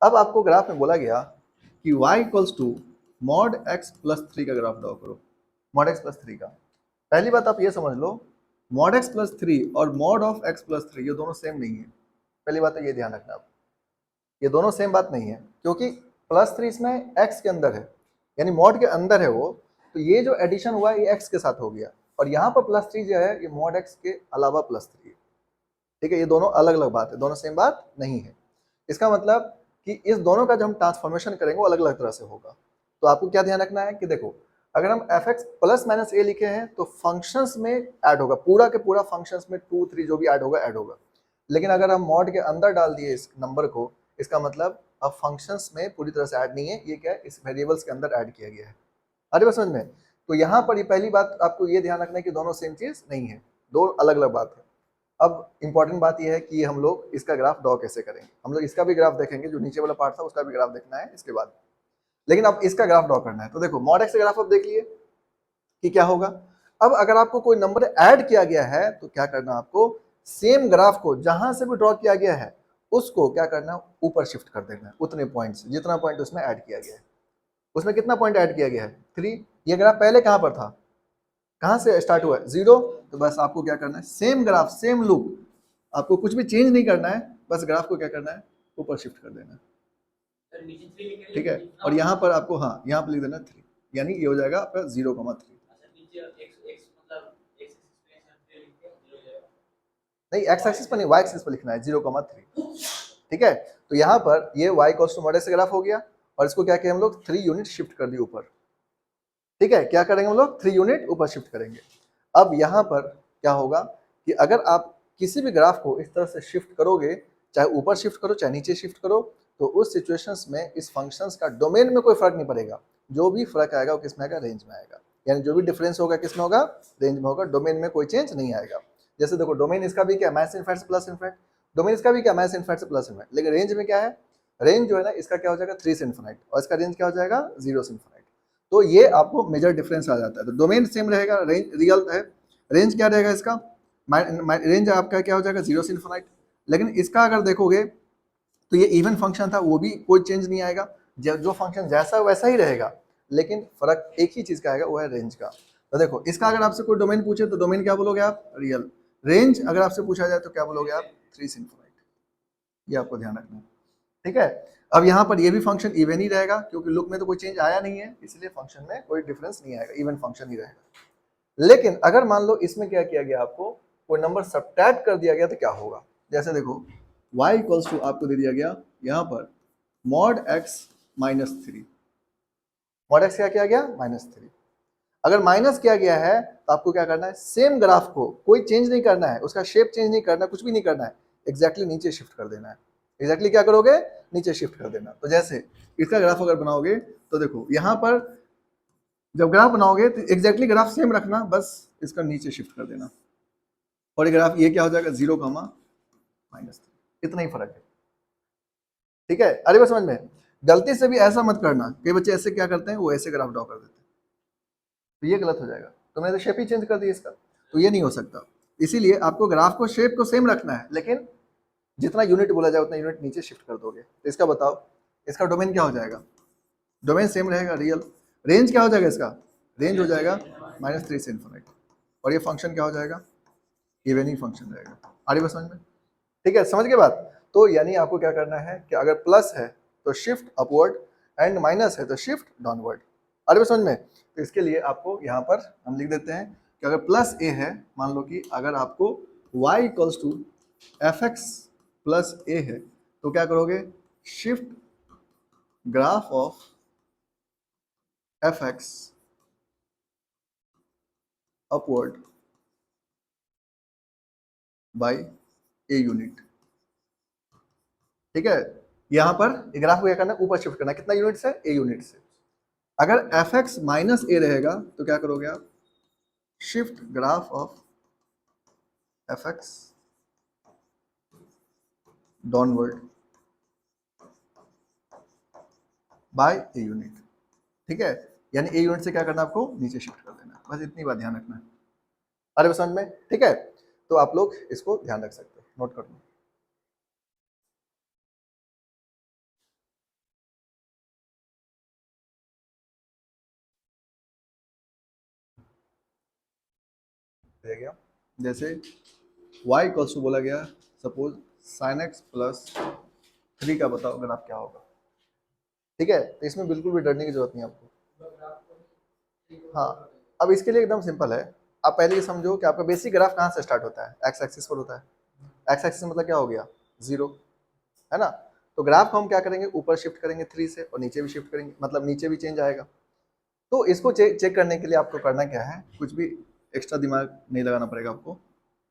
अब आपको ग्राफ में बोला गया कि y equals to mod x plus 3 का ग्राफ ड्रॉ करो, मॉड x प्लस 3 का। पहली बात आप ये समझ लो, मॉड x प्लस 3 और मॉड ऑफ x प्लस 3 ये दोनों सेम नहीं है, पहली बात तो ये ध्यान रखना आप, ये दोनों सेम बात नहीं है, क्योंकि प्लस 3 इसमें x के अंदर है, यानी मॉड के अंदर है वो, तो ये जो एडिशन हुआ ये x के साथ हो गया, और यहाँ पर प्लस 3 जो है ये मॉड x के अलावा प्लस 3 है, ठीक है। ये दोनों अलग अलग बात है, दोनों सेम बात नहीं है। इसका मतलब कि इस दोनों का जब हम ट्रांसफॉर्मेशन करेंगे वो अलग अलग तरह से होगा। तो आपको क्या ध्यान रखना है कि देखो, अगर हम fx प्लस माइनस ए लिखे हैं तो फंक्शंस में ऐड होगा, पूरा के पूरा फंक्शंस में 2 3 जो भी ऐड होगा। लेकिन अगर हम मॉड के अंदर डाल दिए इस नंबर को, इसका मतलब अब फंक्शंस में पूरी तरह से ऐड नहीं है, ये क्या है, इस वेरिएबल्स के अंदर ऐड किया गया है। अरे बस समझ में? तो यहाँ पर ये पहली बात आपको ये ध्यान रखना है कि दोनों सेम चीज नहीं है, दो अलग अलग बात है। अब इंपॉर्टेंट बात यह है कि हम लोग इसका ग्राफ ड्रॉ कैसे करेंगे, हम लोग इसका भी ग्राफ देखेंगे, जो नीचे वाला पार्ट था उसका भी ग्राफ देखना है इसके बाद, लेकिन अब इसका ग्राफ ड्रॉ करना है। तो देखो मॉड एक्स का ग्राफ अब देख लिए कि क्या होगा। अब अगर आपको कोई नंबर ऐड किया गया है तो क्या करना, आपको सेम ग्राफ को जहां से भी ड्रॉ किया गया है उसको क्या करना, ऊपर शिफ्ट कर देना है उतने पॉइंट्स, जितना पॉइंट उसमें ऐड किया गया है। उसमें कितना पॉइंट ऐड किया गया है, 3। ये ग्राफ पहले कहां पर था, कहां से स्टार्ट हुआ है, 0। तो बस आपको क्या करना है, सेम ग्राफ सेम लूप, आपको कुछ भी चेंज नहीं करना है, बस ग्राफ को क्या करना है, ऊपर शिफ्ट कर देना है, ठीक है। और यहाँ पर आपको, हाँ यहाँ पर लिख देना 3, यानी ये हो जाएगा आपका 0,3। नहीं एक्स एक्सिस पर नहीं, वाई एक्सिस पर लिखना है 0,3, ठीक है। तो यहाँ पर ये y कॉस टू मॉड से ग्राफ हो गया, और इसको क्या किया हम लोग, 3 यूनिट शिफ्ट कर दिए ऊपर, ठीक है। क्या करेंगे हम लोग, 3 यूनिट ऊपर शिफ्ट करेंगे। अब यहाँ पर क्या होगा कि अगर आप किसी भी ग्राफ को इस तरह से शिफ्ट करोगे, चाहे ऊपर शिफ्ट करो चाहे नीचे शिफ्ट करो, तो उस सिचुएशंस में इस फंक्शंस का डोमेन में कोई फर्क नहीं पड़ेगा, जो भी फर्क आएगा वो किस में आएगा, रेंज में आएगा। यानी जो भी डिफरेंस होगा किस में होगा, रेंज में होगा, डोमेन में कोई चेंज नहीं आएगा। जैसे देखो डोमेन इसका भी क्या, माइनस इनफिनिटी से प्लस इनफिनिटी, डोमेन इसका भी क्या, माइनस इनफिनिटी से प्लस इनफिनिटी, लेकिन रेंज में क्या है, रेंज जो है ना इसका क्या हो जाएगा, 3 से इनफिनिटी, और इसका रेंज क्या हो जाएगा, 0 से इनफिनिटी। तो ये आपको मेजर डिफरेंस आ जाता है। तो डोमेन सेम रहेगा, रेंज रियल है, रेंज क्या रहेगा इसका, रेंज आपका क्या हो जाएगा, 0 से इनफिनिटी। लेकिन इसका अगर देखोगे तो ये इवन फंक्शन था, वो भी कोई चेंज नहीं आएगा, जो फंक्शन जैसा वैसा ही रहेगा, लेकिन फर्क एक ही चीज का आएगा, वो है रेंज का। तो देखो इसका अगर आपसे कोई डोमेन पूछे तो डोमेन क्या बोलोगे आप, रियल। रेंज अगर आपसे पूछा जाए तो क्या बोलोगे आप, 3 से इनफिनिटी। ये आपको ध्यान रखना है, ठीक है। अब यहाँ पर ये भी फंक्शन इवन ही रहेगा, क्योंकि लुक में तो कोई चेंज आया नहीं है, इसलिए फंक्शन में कोई डिफरेंस नहीं आएगा, इवन फंक्शन ही रहेगा। लेकिन अगर मान लो इसमें क्या किया गया, आपको कोई नंबर सब्ट्रैक्ट कर दिया गया तो क्या होगा। जैसे देखो y इक्वल्स टू आपको दे दिया गया यहाँ पर mod x minus 3, mod x क्या किया गया, -3। अगर माइनस किया गया है तो आपको क्या करना है, सेम ग्राफ को कोई चेंज नहीं करना है, उसका शेप चेंज नहीं करना, कुछ भी नहीं करना है, एग्जैक्टली नीचे शिफ्ट कर देना है। एग्जैक्टली क्या करोगे, नीचे शिफ्ट कर देना। तो जैसे इसका ग्राफ अगर बनाओगे तो देखो यहाँ पर जब ग्राफ बनाओगे तो एग्जैक्टली ग्राफ सेम रखना, बस इसका नीचे शिफ्ट कर देना, और ये ग्राफ ये क्या हो जाएगा, 0, -3, इतना ही फर्क है। ठीक है, अरे बस समझ में, गलती से भी ऐसा मत करना, कई बच्चे ऐसे क्या करते हैं, वो ऐसे ग्राफ ड्रॉ कर देते हैं, तो ये गलत हो जाएगा, तो मैंने शेप ही चेंज कर दी इसका, तो ये नहीं हो सकता। इसीलिए आपको ग्राफ को शेप को सेम रखना है, लेकिन जितना यूनिट बोला जाए उतना यूनिट नीचे शिफ्ट कर दोगे। तो इसका बताओ, इसका डोमेन क्या हो जाएगा, डोमेन सेम रहेगा रियल, रेंज क्या हो जाएगा इसका, रेंज हो जाएगा -3 से इन्फिनिट, और ये फंक्शन क्या हो जाएगा, इवेनिंग फंक्शन रहेगा। आगे बस समझ में, ठीक है, समझ के बात। तो यानी आपको क्या करना है कि अगर प्लस है तो शिफ्ट अपवर्ड एंड माइनस है तो शिफ्ट डाउनवर्ड। आगे बस समझ में। तो इसके लिए आपको यहाँ पर हम लिख देते हैं कि अगर प्लस ए है, मान लो कि अगर आपको y equals to f x plus a है, तो क्या करोगे, shift graph of f x upward by a unit. ठीक है, यहां पर ग्राफ को क्या करना है, ऊपर शिफ्ट करना है, कितना यूनिट से, ए यूनिट से। अगर एफ एक्स माइनस ए रहेगा तो क्या करोगे आप, shift graph of f x downward by a unit. ठीक है, यानी ए यूनिट से क्या करना है, आपको नीचे शिफ्ट कर देना, बस इतनी बात ध्यान रखना है। अरे समझ में, ठीक है, तो आप लोग इसको ध्यान रख सकते हो, नोट कर लो। गया जैसे y इक्वल्स टू बोला गया, सपोज sin x प्लस 3 का बताओ अगर आप क्या होगा। ठीक है, तो इसमें बिल्कुल भी डरने की जरूरत नहीं आपको। हाँ, अब इसके लिए एकदम सिंपल है, आप पहले ये समझो कि आपका बेसिक ग्राफ कहाँ से स्टार्ट होता है, एक्स एक्सिस पर होता है। एक्स एक्सिस मतलब क्या हो गया, 0, है ना। तो ग्राफ को हम क्या करेंगे, ऊपर शिफ्ट करेंगे 3 से, और नीचे भी शिफ्ट करेंगे, मतलब नीचे भी चेंज आएगा। तो इसको चेक करने के लिए आपको करना क्या है, कुछ भी एक्स्ट्रा दिमाग नहीं लगाना पड़ेगा आपको।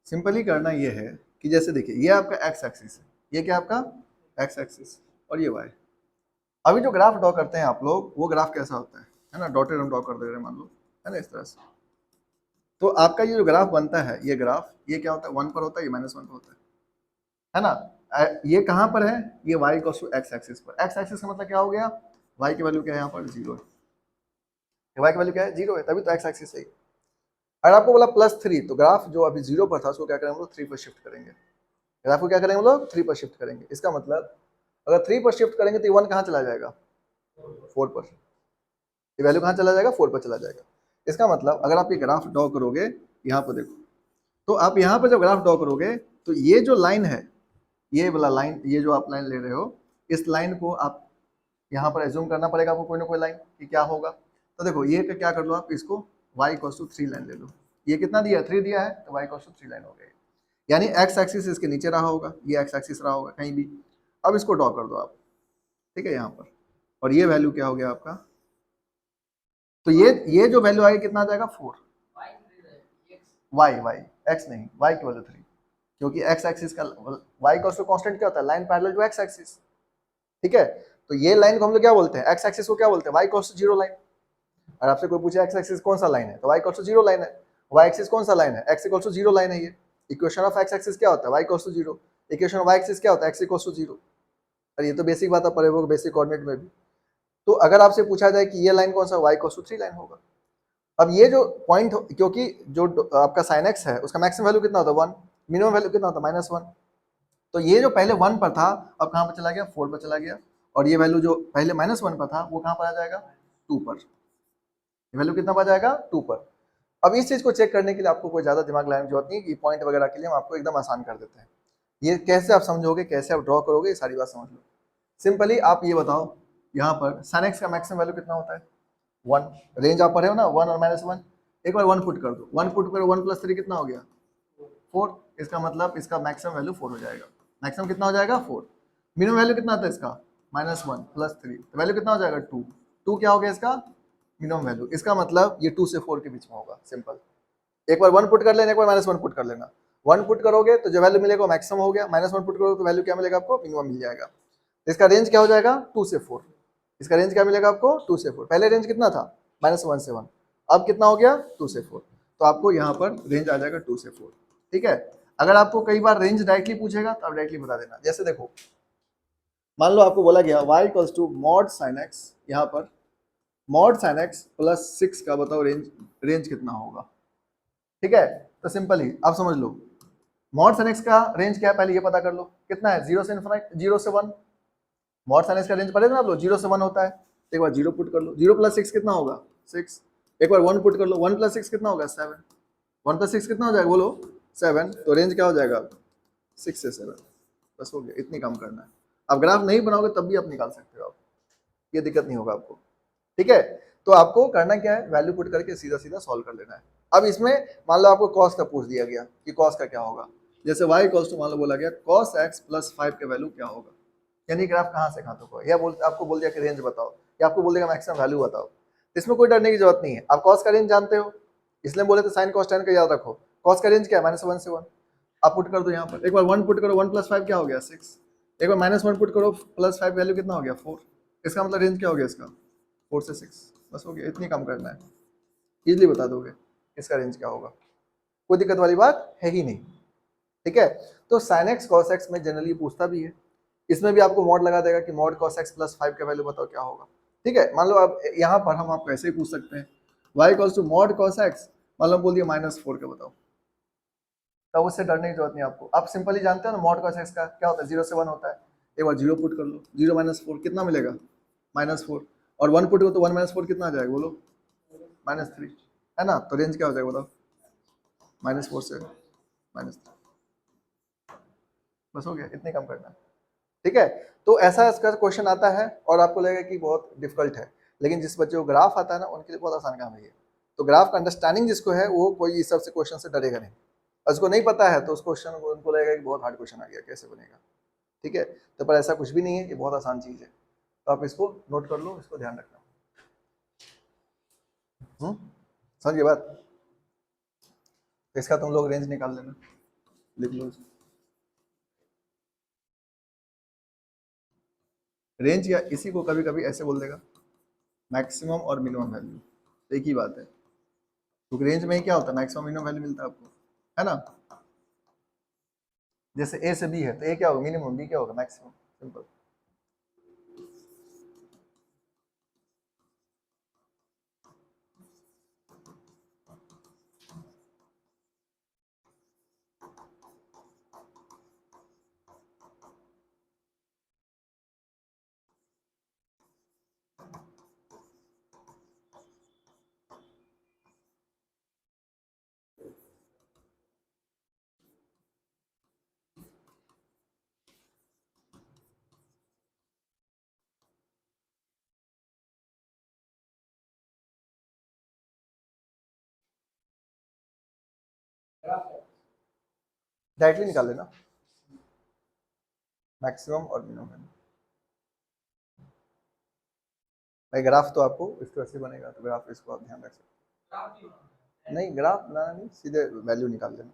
सिंपली करना ये है कि जैसे देखिए, ये आपका एक्स एक्सिस है, ये क्या आपका एक्स एक्सिस, और ये वाई। अभी जो ग्राफ ड्रॉ करते हैं आप लोग, वो ग्राफ कैसा होता है ना, डॉटेड हम ड्रॉ कर दे रहे हैं मान लो, है ना, इस तरह से। तो आपका ये जो ग्राफ बनता है, ये ग्राफ, ये क्या होता है, 1 पर होता है, ये -1 पर होता है ना। ये कहाँ पर है, ये y equals to x axis पर। एक्स एक्सिस का मतलब क्या हो गया, y की वैल्यू क्या है यहाँ पर, 0 है। y की वैल्यू क्या है, 0 है, तभी तो एक्स एक्सिस है। अगर आपको बोला +3, तो ग्राफ जो अभी 0 पर था उसको क्या करेंगे हम लोग, 3 पर शिफ्ट करेंगे। ग्राफ को क्या करेंगे हम लोग, 3 पर शिफ्ट करेंगे। इसका मतलब अगर 3 पर शिफ्ट करेंगे तो ये 1 कहाँ चला जाएगा, 4 पर। ये वैल्यू कहाँ चला जाएगा, 4 पर चला जाएगा। इसका मतलब अगर आप ये ग्राफ ड्रॉ करोगे, यहाँ पर देखो, तो आप यहाँ पर जब ग्राफ ड्रॉ करोगे, तो ये जो लाइन है, ये वाला लाइन, ये जो आप लाइन ले रहे हो, इस लाइन को आप यहाँ पर एज्यूम करना पड़ेगा आपको, कोई ना कोई लाइन कि क्या होगा। तो देखो, ये क्या कर लो आप, इसको y इक्वल्स टू 3 लाइन ले लो। ये कितना दिया, 3 दिया है, तो y इक्वल्स टू 3 लाइन हो गई। यानी एक्स एक्सिस इसके नीचे रहा होगा, ये एक्स एक्सिस रहा होगा कहीं भी। अब इसको ड्रॉ कर दो आप, ठीक है, यहाँ पर, और ये वैल्यू क्या हो गया आपका, तो ये जो वैल्यू आएगी कितना आ जाएगा, 4। y x नहीं, y की वैल्यू 3, क्योंकि एक्स एक्सिस का y इक्वल्स टू कांस्टेंट क्या होता है, line parallel to x axis. ठीक है, तो ये लाइन को हम लोग क्या बोलते हैं, एक्स एक्सिस को क्या बोलते हैं, y इक्वल्स टू 0 लाइन। अगर आपसे कोई पूछे एक्स एक्सिस कौन सा लाइन है, तो y इक्वल्स टू 0 लाइन है। y एक्सिस कौन सा लाइन है, x इक्वल्स टू 0 लाइन है। ये इक्वेशन ऑफ एक्स एक्सिस क्या होता है, y equals to 0। Equation of y axis क्या होता है, x इक्वल्स टू 0। और ये तो बेसिक बात है, पढ़े हो बेसिक कोऑर्डिनेट में भी। तो अगर आपसे पूछा जाए कि ये लाइन कौन सा, y इक्वल्स टू 3 लाइन होगा। अब ये जो पॉइंट, क्योंकि जो आपका sin x है उसका मैक्सिमम वैल्यू कितना होता है, 1, मिनिमम वैल्यू कितना होता है, -1। तो ये जो पहले 1 पर था, अब कहाँ पर चला गया, 4 पर चला गया। और ये वैल्यू जो पहले -1 पर था, वो कहाँ पर आ जाएगा, 2 पर। ये वैल्यू कितना पर आ जाएगा, 2 पर। अब इस चीज को चेक करने के लिए आपको कोई ज्यादा दिमाग लगाने की जरूरत नहीं, कि पॉइंट वगैरह के लिए हम आपको एकदम आसान कर देते हैं। ये कैसे आप समझोगे, कैसे आप ड्रॉ करोगे, ये सारी बात समझ लो। सिंपली आप ये बताओ, यहाँ पर sin x का मैक्सिमम वैल्यू कितना होता है, 1। रेंज आप पढ़े हो ना, 1 और -1। एक बार 1 पुट कर दो, 1 पुट करो, 1 + 3 कितना हो गया, 4। इसका मतलब इसका मैक्सिमम वैल्यू 4 हो जाएगा। मैक्सिमम कितना हो जाएगा, 4। मिनिमम वैल्यू कितना आता है इसका, -1 + 3, तो वैल्यू कितना हो जाएगा, 2। 2 क्या हो गया इसका मिनिमम वैल्यू। इसका मतलब ये 2 से 4 के बीच में होगा, सिंपल। एक बार 1 पुट कर लेना, एक बार -1 पुट कर लेना। 1 पुट करोगे तो जो वैल्यू मिलेगा मैक्सिमम हो गया, -1 पुट करोगे तो वैल्यू क्या मिलेगा आपको, मिनिमम मिल जाएगा। इसका रेंज क्या हो जाएगा, 2 से 4। इसका रेंज क्या मिलेगा आपको, 2 से 4। पहले रेंज कितना था, -1 से 1, अब कितना हो गया, 2 से 4। तो आपको यहाँ पर रेंज आ जाएगा 2 से 4। ठीक है, अगर आपको कई बार रेंज डायरेक्टली पूछेगा तो आप डायरेक्टली बता देना। जैसे देखो, मान लो आपको बोला गया y equals to mod sine x, यहाँ पर मॉड साइन x प्लस 6 का बताओ रेंज कितना होगा। ठीक है, तो सिंपल ही आप समझ लो, मॉड साइन x का रेंज क्या है पहले ये पता कर लो, कितना है 0 से इनफाइनाइट, 0 से 1। मॉड साइन x का रेंज पढ़े ना आप लोग, 0 से 1 होता है। एक बार 0 पुट कर लो, 0 प्लस 6 कितना होगा 6। एक बार 1 पुट कर लो, 1 प्लस 6 कितना होगा 7। 1 प्लस 6 कितना हो जाएगा बोलो 7, तो रेंज क्या हो जाएगा 6 से 7, बस हो गया, इतनी कम करना है। आप ग्राफ नहीं बनाओगे तब भी आप निकाल सकते हो, आप ये दिक्कत नहीं होगा आपको। ठीक है, तो आपको करना क्या है, वैल्यू पुट करके सीधा सीधा सॉल्व कर लेना है। अब इसमें मान लो आपको कॉस का पूछ दिया गया कि कॉस का क्या होगा, जैसे y इक्वल्स टू मान लो बोला गया cos x प्लस 5 का वैल्यू क्या होगा, यानी ग्राफ कहाँ से कहाँ तक होगा, या आपको बोल दिया कि रेंज बताओ, या आपको बोल देगा मैक्सिमम वैल्यू बताओ। इसमें कोई डरने की जरूरत नहीं है, आप कॉस का रेंज जानते हो, इसलिए बोले तो साइन कॉस tan का याद रखो। कॉस का रेंज क्या है -1 से 1, आप पुट कर दो यहाँ पर, एक बार 1 पुट करो, 1 प्लस 5 क्या हो गया 6, एक बार -1 पुट करो, प्लस 5 वैल्यू कितना हो गया 4, इसका मतलब रेंज क्या हो गया इसका 4 से 6, बस हो गया, इतनी कम करना है, इजीली बता दोगे इसका रेंज क्या होगा, कोई दिक्कत वाली बात है ही नहीं। ठीक है, तो sin x cos x में जनरली पूछता भी है, इसमें भी आपको मॉड लगा देगा कि मॉड cos x प्लस 5 का वैल्यू बताओ क्या होगा। ठीक है, मान लो आप यहाँ पर हम आपको ऐसे ही पूछ सकते हैं y equals to mod cos x, मान लो बोल दिया -4 का बताओ, तब उससे डरने की जरूरत नहीं आपको, आप सिंपली जानते हो ना मॉड cos x का क्या होता है 0 से 1 होता है। एक बार 0 पुट कर लो, 0 माइनस 4 कितना मिलेगा -4, और 1 पुट करो तो 1 माइनस 4 कितना आ जाएगा बोलो -3, है ना, तो रेंज क्या हो जाएगा बताओ -4 से -3, बस हो गया, इतने कम करना है। ठीक है, तो ऐसा इसका क्वेश्चन आता है और आपको लगेगा कि बहुत डिफिकल्ट है, लेकिन जिस बच्चे को ग्राफ आता है ना उनके लिए बहुत आसान काम है ये। तो ग्राफ का अंडरस्टैंडिंग जिसको है वो कोई इस सबसे क्वेश्चन से डरेगा नहीं, और उसको नहीं पता है तो उस क्वेश्चन को उनको लगेगा कि बहुत हार्ड क्वेश्चन आ गया, कैसे बनेगा। ठीक है, तो पर ऐसा कुछ भी नहीं है, ये बहुत आसान चीज़ है, तो आप इसको नोट कर लो, इसको ध्यान रखना। समझिए बात, इसका तुम लोग रेंज निकाल लेना, लिख लो रेंज, या इसी को कभी कभी ऐसे बोल देगा मैक्सिमम और मिनिमम वैल्यू, एक ही बात है, क्योंकि रेंज में ही क्या होता है मैक्सिमम मिनिमम वैल्यू मिलता है आपको, है ना। जैसे ए से बी है तो ए क्या होगा मिनिमम, बी क्या होगा मैक्सिमम, सिंपल। डायरेक्टली निकाल लेना मैक्सिमम और मिनिमम वैल्यू। भाई ग्राफ तो आपको इस तरह से बनेगा, तो ग्राफ इसको आप ध्यान रख सकते हैं। नहीं ग्राफ बनाना नहीं, सीधे वैल्यू निकाल लेना।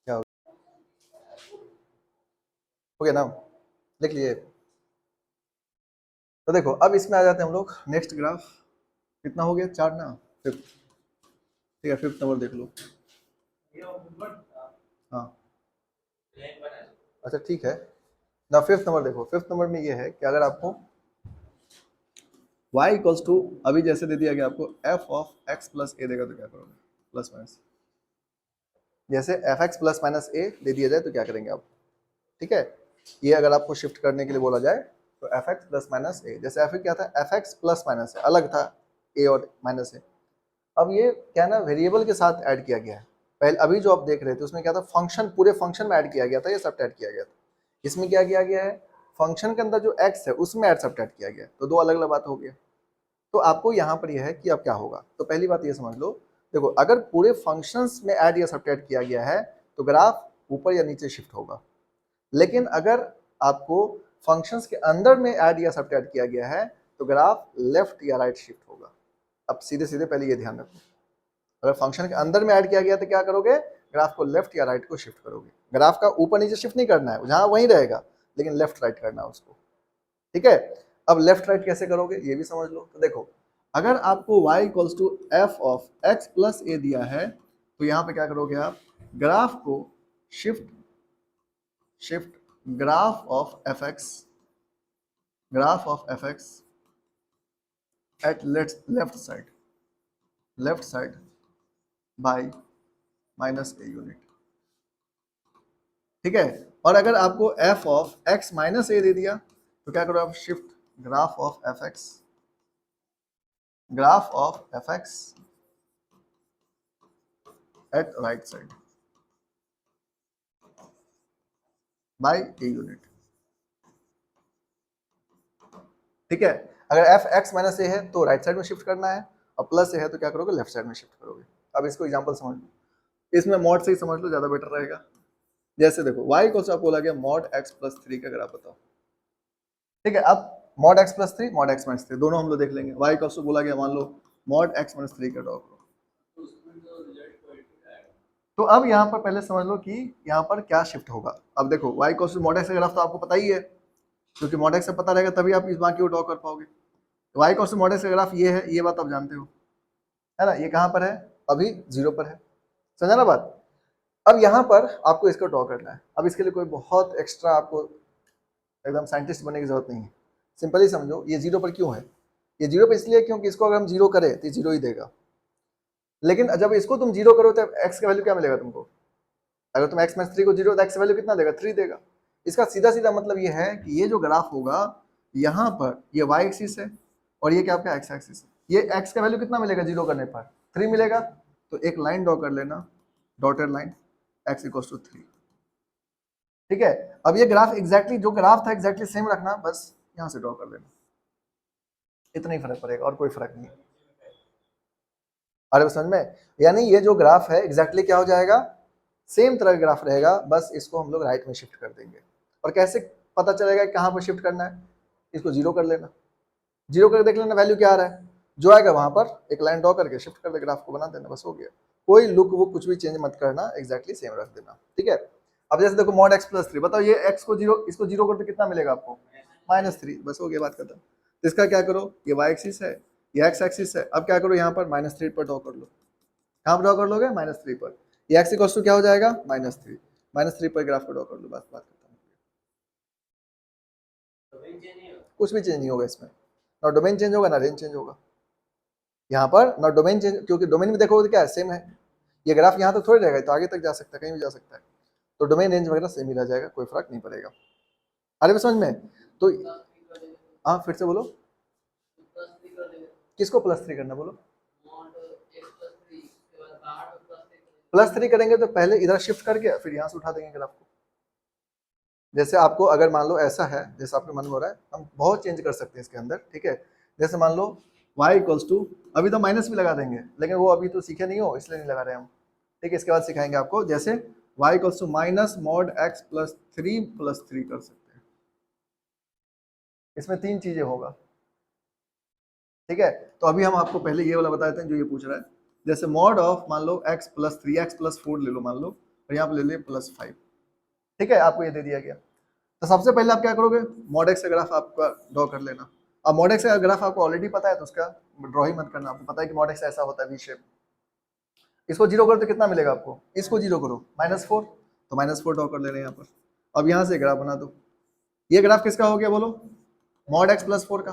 क्या हो गया ना, लिख लिए। तो देखो अब इसमें आ जाते हैं हम लोग नेक्स्ट ग्राफ, कितना हो गया 4 ना, 5th। ठीक है 5th नंबर देख लो। हाँ अच्छा ठीक है ना, 5th नंबर देखो, 5th नंबर में ये है कि अगर आपको y इक्वल्स टू, अभी जैसे दे दिया गया आपको f of x plus a देगा तो क्या करोगे, प्लस माइनस, जैसे F x plus minus a दे दिया जाए तो क्या करेंगे आप। ठीक है, ये अगर आपको शिफ्ट करने के लिए बोला जाए तो एफ एक्स प्लस माइनस ए, जैसे एफ क्या था एफ एक्स प्लस माइनस ए अलग था, ए और माइनस ए, अब ये क्या ना वेरिएबल के साथ ऐड किया गया है। पहले अभी जो आप देख रहे थे उसमें क्या था फंक्शन, पूरे फंक्शन में ऐड किया गया था, ये सब ऐड किया गया था। इसमें क्या किया गया है, फंक्शन के अंदर जो एक्स है उसमें ऐड सब किया गया, तो दो अलग अलग बात हो गया। तो आपको यहाँ पर यह है कि अब क्या होगा, तो पहली बात ये समझ लो, देखो अगर पूरे फंक्शंस में ऐड या सब्ट्रैक्ट किया गया है तो ग्राफ ऊपर या नीचे शिफ्ट होगा, लेकिन अगर आपको फंक्शंस के अंदर में ऐड या सब्ट्रैक्ट किया गया है तो ग्राफ लेफ्ट या राइट शिफ्ट होगा। अब सीधे सीधे पहले ये ध्यान रखो, अगर फंक्शन के अंदर में ऐड किया गया तो क्या करोगे, ग्राफ को लेफ्ट या राइट को शिफ्ट करोगे। ग्राफ का ऊपर नीचे शिफ्ट नहीं करना है, जहां वहीं रहेगा, लेकिन लेफ्ट राइट करना है उसको। ठीक है, अब लेफ्ट राइट कैसे करोगे ये भी समझ लो। तो देखो अगर आपको y equals to f of x plus a दिया है तो यहाँ पे क्या करोगे आप, ग्राफ को shift shift graph of f x at left side by minus a unit. ठीक है, और अगर आपको f of x minus a दे दिया तो क्या करो आप, shift graph of f x at right side by a unit. ठीक है, अगर एफ एक्स माइनस ए है तो राइट साइड में शिफ्ट करना है, और प्लस ए है तो क्या करोगे, लेफ्ट साइड में शिफ्ट करोगे। अब इसको एग्जांपल समझ लो, इसमें मॉड से ही समझ लो, ज्यादा बेटर रहेगा। जैसे देखो y को आपको बोला गया मॉड x प्लस 3 का ग्राफ बताओ। ठीक है, अब mod x plus 3 mod x minus 3 दोनों हम लोग देख लेंगे। y को बोला गया मान लो मॉड x माइनस 3 का ड्रॉ करो। तो अब यहाँ पर पहले समझ लो कि यहाँ पर क्या शिफ्ट होगा। अब देखो y को मॉड x का ग्राफ तो आपको पता ही है, क्योंकि मॉड x से पता रहेगा तभी आप इस बाकी को ड्रॉ कर पाओगे। y को मॉड x का ग्राफ ये है, ये बात आप जानते हो है ना, ये कहाँ पर है, अभी 0 पर है, समझा ना बात। अब यहाँ पर आपको इसको ड्रॉ करना है। अब इसके लिए कोई बहुत एक्स्ट्रा आपको एकदम साइंटिस्ट बनने की जरूरत नहीं है, सिंपली समझो ये 0 पर क्यों है। ये 0 पर इसलिए क्योंकि इसको अगर हम 0 करें तो 0 ही देगा, लेकिन जब इसको तुम 0 करो तो x का वैल्यू क्या मिलेगा तुमको। अगर तुम x माइनस 3 को 0 तो x का वैल्यू कितना देगा, 3 देगा। इसका सीधा सीधा मतलब ये है कि ये जो ग्राफ होगा यहाँ पर ये y एक्सिस है और ये क्या आपका x एक्सिस है। ये x का वैल्यू कितना मिलेगा 0 करने पर, 3 मिलेगा। तो एक लाइन ड्रॉ कर लेना, dotted line, x equals to 3। ठीक है, अब ये ग्राफ एग्जैक्टली जो ग्राफ था एग्जैक्टली सेम रखना, बस यहाँ से ड्रॉ कर लेना, इतना ही फर्क पड़ेगा और कोई फर्क नहीं। अरे समझ में, यानी ये जो ग्राफ है एग्जैक्टली क्या हो जाएगा, सेम तरह का ग्राफ रहेगा, बस इसको हम लोग राइट में शिफ्ट कर देंगे। और कैसे पता चलेगा कहाँ पर शिफ्ट करना है, इसको 0 कर लेना, 0 करके देख लेना वैल्यू क्या आ रहा है, जो आएगा वहां पर एक लाइन ड्रॉ करके शिफ्ट कर दे, ग्राफ को बना देना, बस हो गया। कोई लुक वो कुछ भी चेंज मत करना, एग्जैक्टली सेम रख देना। ठीक है, अब जैसे देखो मॉड x प्लस 3, बताओ ये x को 0, इसको 0 कर तो कितना मिलेगा आपको, -3, बस हो गया बात खत्म। तो इसका क्या करो, ये y एक्सिस है, ये x एक्सिस है, अब क्या करो यहाँ पर -3 पर ड्रॉ कर लो। कहाँ ड्रॉ कर लोगे, -3 पर। ये x इक्वल्स टू क्या हो जाएगा, -3 पर ग्राफ को ड्रॉ कर लो, बस बात खत्म। कुछ भी चेंज नहीं होगा इसमें, ना डोमेन चेंज होगा ना रेंज चेंज होगा। यहाँ पर ना डोमेन चेंज, क्योंकि डोमेन में देखो तो क्या है, सेम है। ये ग्राफ यहाँ तक थोड़ी रहेगा, तो आगे तक जा सकता है, कहीं भी जा सकता है, तो डोमेन रेंज वगैरह सेम ही रह जाएगा, कोई फर्क नहीं पड़ेगा। अरे समझ में, तो हाँ फिर से बोलो, किसको +3 करना, बोलो। +3 करेंगे तो पहले इधर शिफ्ट करके फिर यहाँ से उठा देंगे ग्राफ को। जैसे आपको अगर मान लो ऐसा है, जैसे आपके मन में हो रहा है, हम बहुत चेंज कर सकते हैं इसके अंदर। ठीक है, जैसे मान लो y इक्वल्स टू, अभी तो माइनस भी लगा देंगे, लेकिन वो अभी तो सीखे नहीं हो इसलिए नहीं लगा रहे हम। ठीक है, इसके बाद सिखाएंगे आपको, जैसे y equals to minus mod x plus 3 कर सकते हैं। इसमें 3 चीजें होगा। ठीक है, तो अभी हम आपको पहले ये वाला बता देते हैं जो ये पूछ रहा है। जैसे मॉड ऑफ मान लो x प्लस 3, x प्लस 4 ले लो मान लो, और यहाँ पे ले लिया +5। ठीक है, आपको ये दे दिया गया, तो सबसे पहले आप क्या करोगे, मॉड x का ग्राफ आपका ड्रॉ कर लेना। अब मॉड x का ग्राफ आपको ऑलरेडी पता है तो उसका ड्रॉ ही मत करना, आपको पता है कि मॉड x ऐसा होता है, वी शेप। इसको 0 करो तो कितना मिलेगा आपको, इसको 0 करो -4, तो -4 ड्रॉ कर लेना यहाँ पर। अब यहाँ से ग्राफ बना दो, ये ग्राफ किसका हो गया बोलो, मॉड x प्लस 4 का।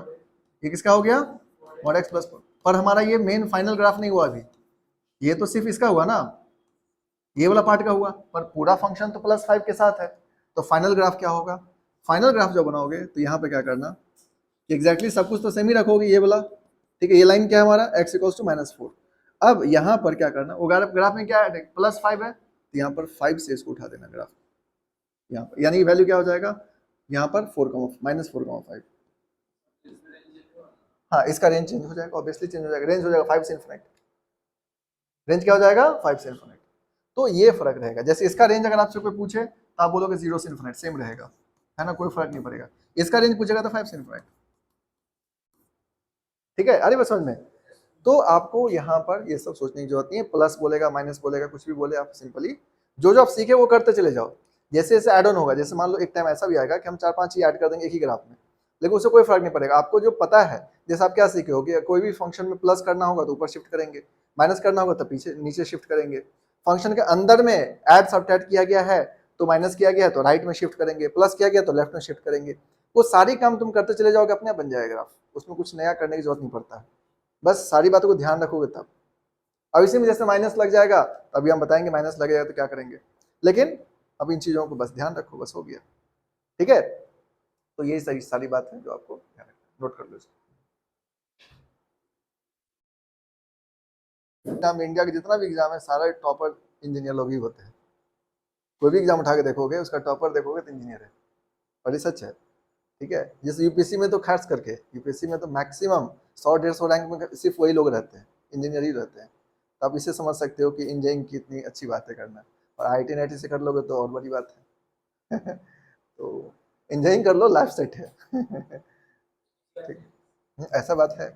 ये किसका हो गया, मॉड x प्लस 4। पर हमारा ये मेन फाइनल ग्राफ नहीं हुआ अभी, ये तो सिर्फ इसका हुआ ना, ये वाला पार्ट का हुआ, पर पूरा फंक्शन तो +5 के साथ है। तो फाइनल ग्राफ क्या होगा, फाइनल ग्राफ जब बनाओगे तो यहाँ पे क्या करना, एग्जैक्टली सब कुछ तो सेम ही रखोगे ये वाला। ठीक है, ये लाइन क्या है हमारा, x इक्वल्स टू -4। अब यहाँ पर क्या करना, वो ग्राफ में क्या है, +5 है, तो यहाँ पर 5 से इसको उठा देना ग्राफ यहाँ पर, यानी वैल्यू क्या हो जाएगा यहाँ पर -4,5। हाँ, इसका रेंज चेंज हो जाएगा, ऑब्वियसली चेंज हो जाएगा, रेंज हो जाएगा 5 से इन्फिनिट। रेंज क्या हो जाएगा, 5 से इन्फिनिट। तो ये फर्क रहेगा, जैसे इसका रेंज अगर आपसे कोई पूछे तो आप बोलोगे 0 से इन्फिनिट, सेम रहेगा, है ना, कोई फर्क नहीं पड़ेगा। इसका रेंज पूछेगा तो 5 से इन्फिनिट। ठीक है, अरे बस समझ में। तो आपको यहाँ पर ये सब सोचने की जरूरत नहीं है, प्लस बोलेगा माइनस बोलेगा कुछ भी बोले, आप सिंपली जो आप सीखे वो करते चले जाओ। जैसे जैसे ऐड ऑन होगा, जैसे मान लो एक टाइम ऐसा भी आएगा कि हम 4-5 चीज ऐड कर देंगे एक ही ग्राफ में, लेकिन उससे कोई फर्क नहीं पड़ेगा, आपको जो पता है। जैसे आप क्या सीखे हो कि कोई भी फंक्शन में प्लस करना होगा तो ऊपर शिफ्ट करेंगे, माइनस करना होगा तो पीछे नीचे शिफ्ट करेंगे। फंक्शन के अंदर में ऐड सब्ट्रैक्ट किया गया है तो माइनस किया गया तो राइट में शिफ्ट करेंगे, प्लस किया गया तो लेफ्ट में शिफ्ट करेंगे। वो सारी काम तुम करते चले जाओगे, अपने आप बन जाएगा ग्राफ, उसमें कुछ नया करने की जरूरत नहीं पड़ता है, बस सारी बातों को ध्यान रखोगे तब। अब इसी में जैसे माइनस लग जाएगा, अभी हम बताएंगे माइनस लगेगा तो क्या करेंगे, लेकिन अब इन चीजों को बस ध्यान रखो, बस हो गया। ठीक है, तो यही सारी बात है जो आपको ध्यान रखना, नोट कर लो इसको। इंडिया का जितना भी एग्जाम है सारा टॉपर इंजीनियर लोग ही होते हैं, कोई भी एग्जाम उठा के देखोगे उसका टॉपर देखोगे तो इंजीनियर है, और ये सच है। ठीक है, जैसे यूपीएससी में तो खास करके यूपीएससी में तो मैक्सिमम 100-150 रैंक में सिर्फ वही लोग रहते हैं, इंजीनियर ही रहते हैं। तो आप इसे समझ सकते हो कि इंजीनियरिंग की इतनी अच्छी बात है करना, और आई टी से कर लोगे तो और बड़ी बात है। तो इंजीनियरिंग कर लो, लाइफ सेट है। ठीक, ऐसा बात है।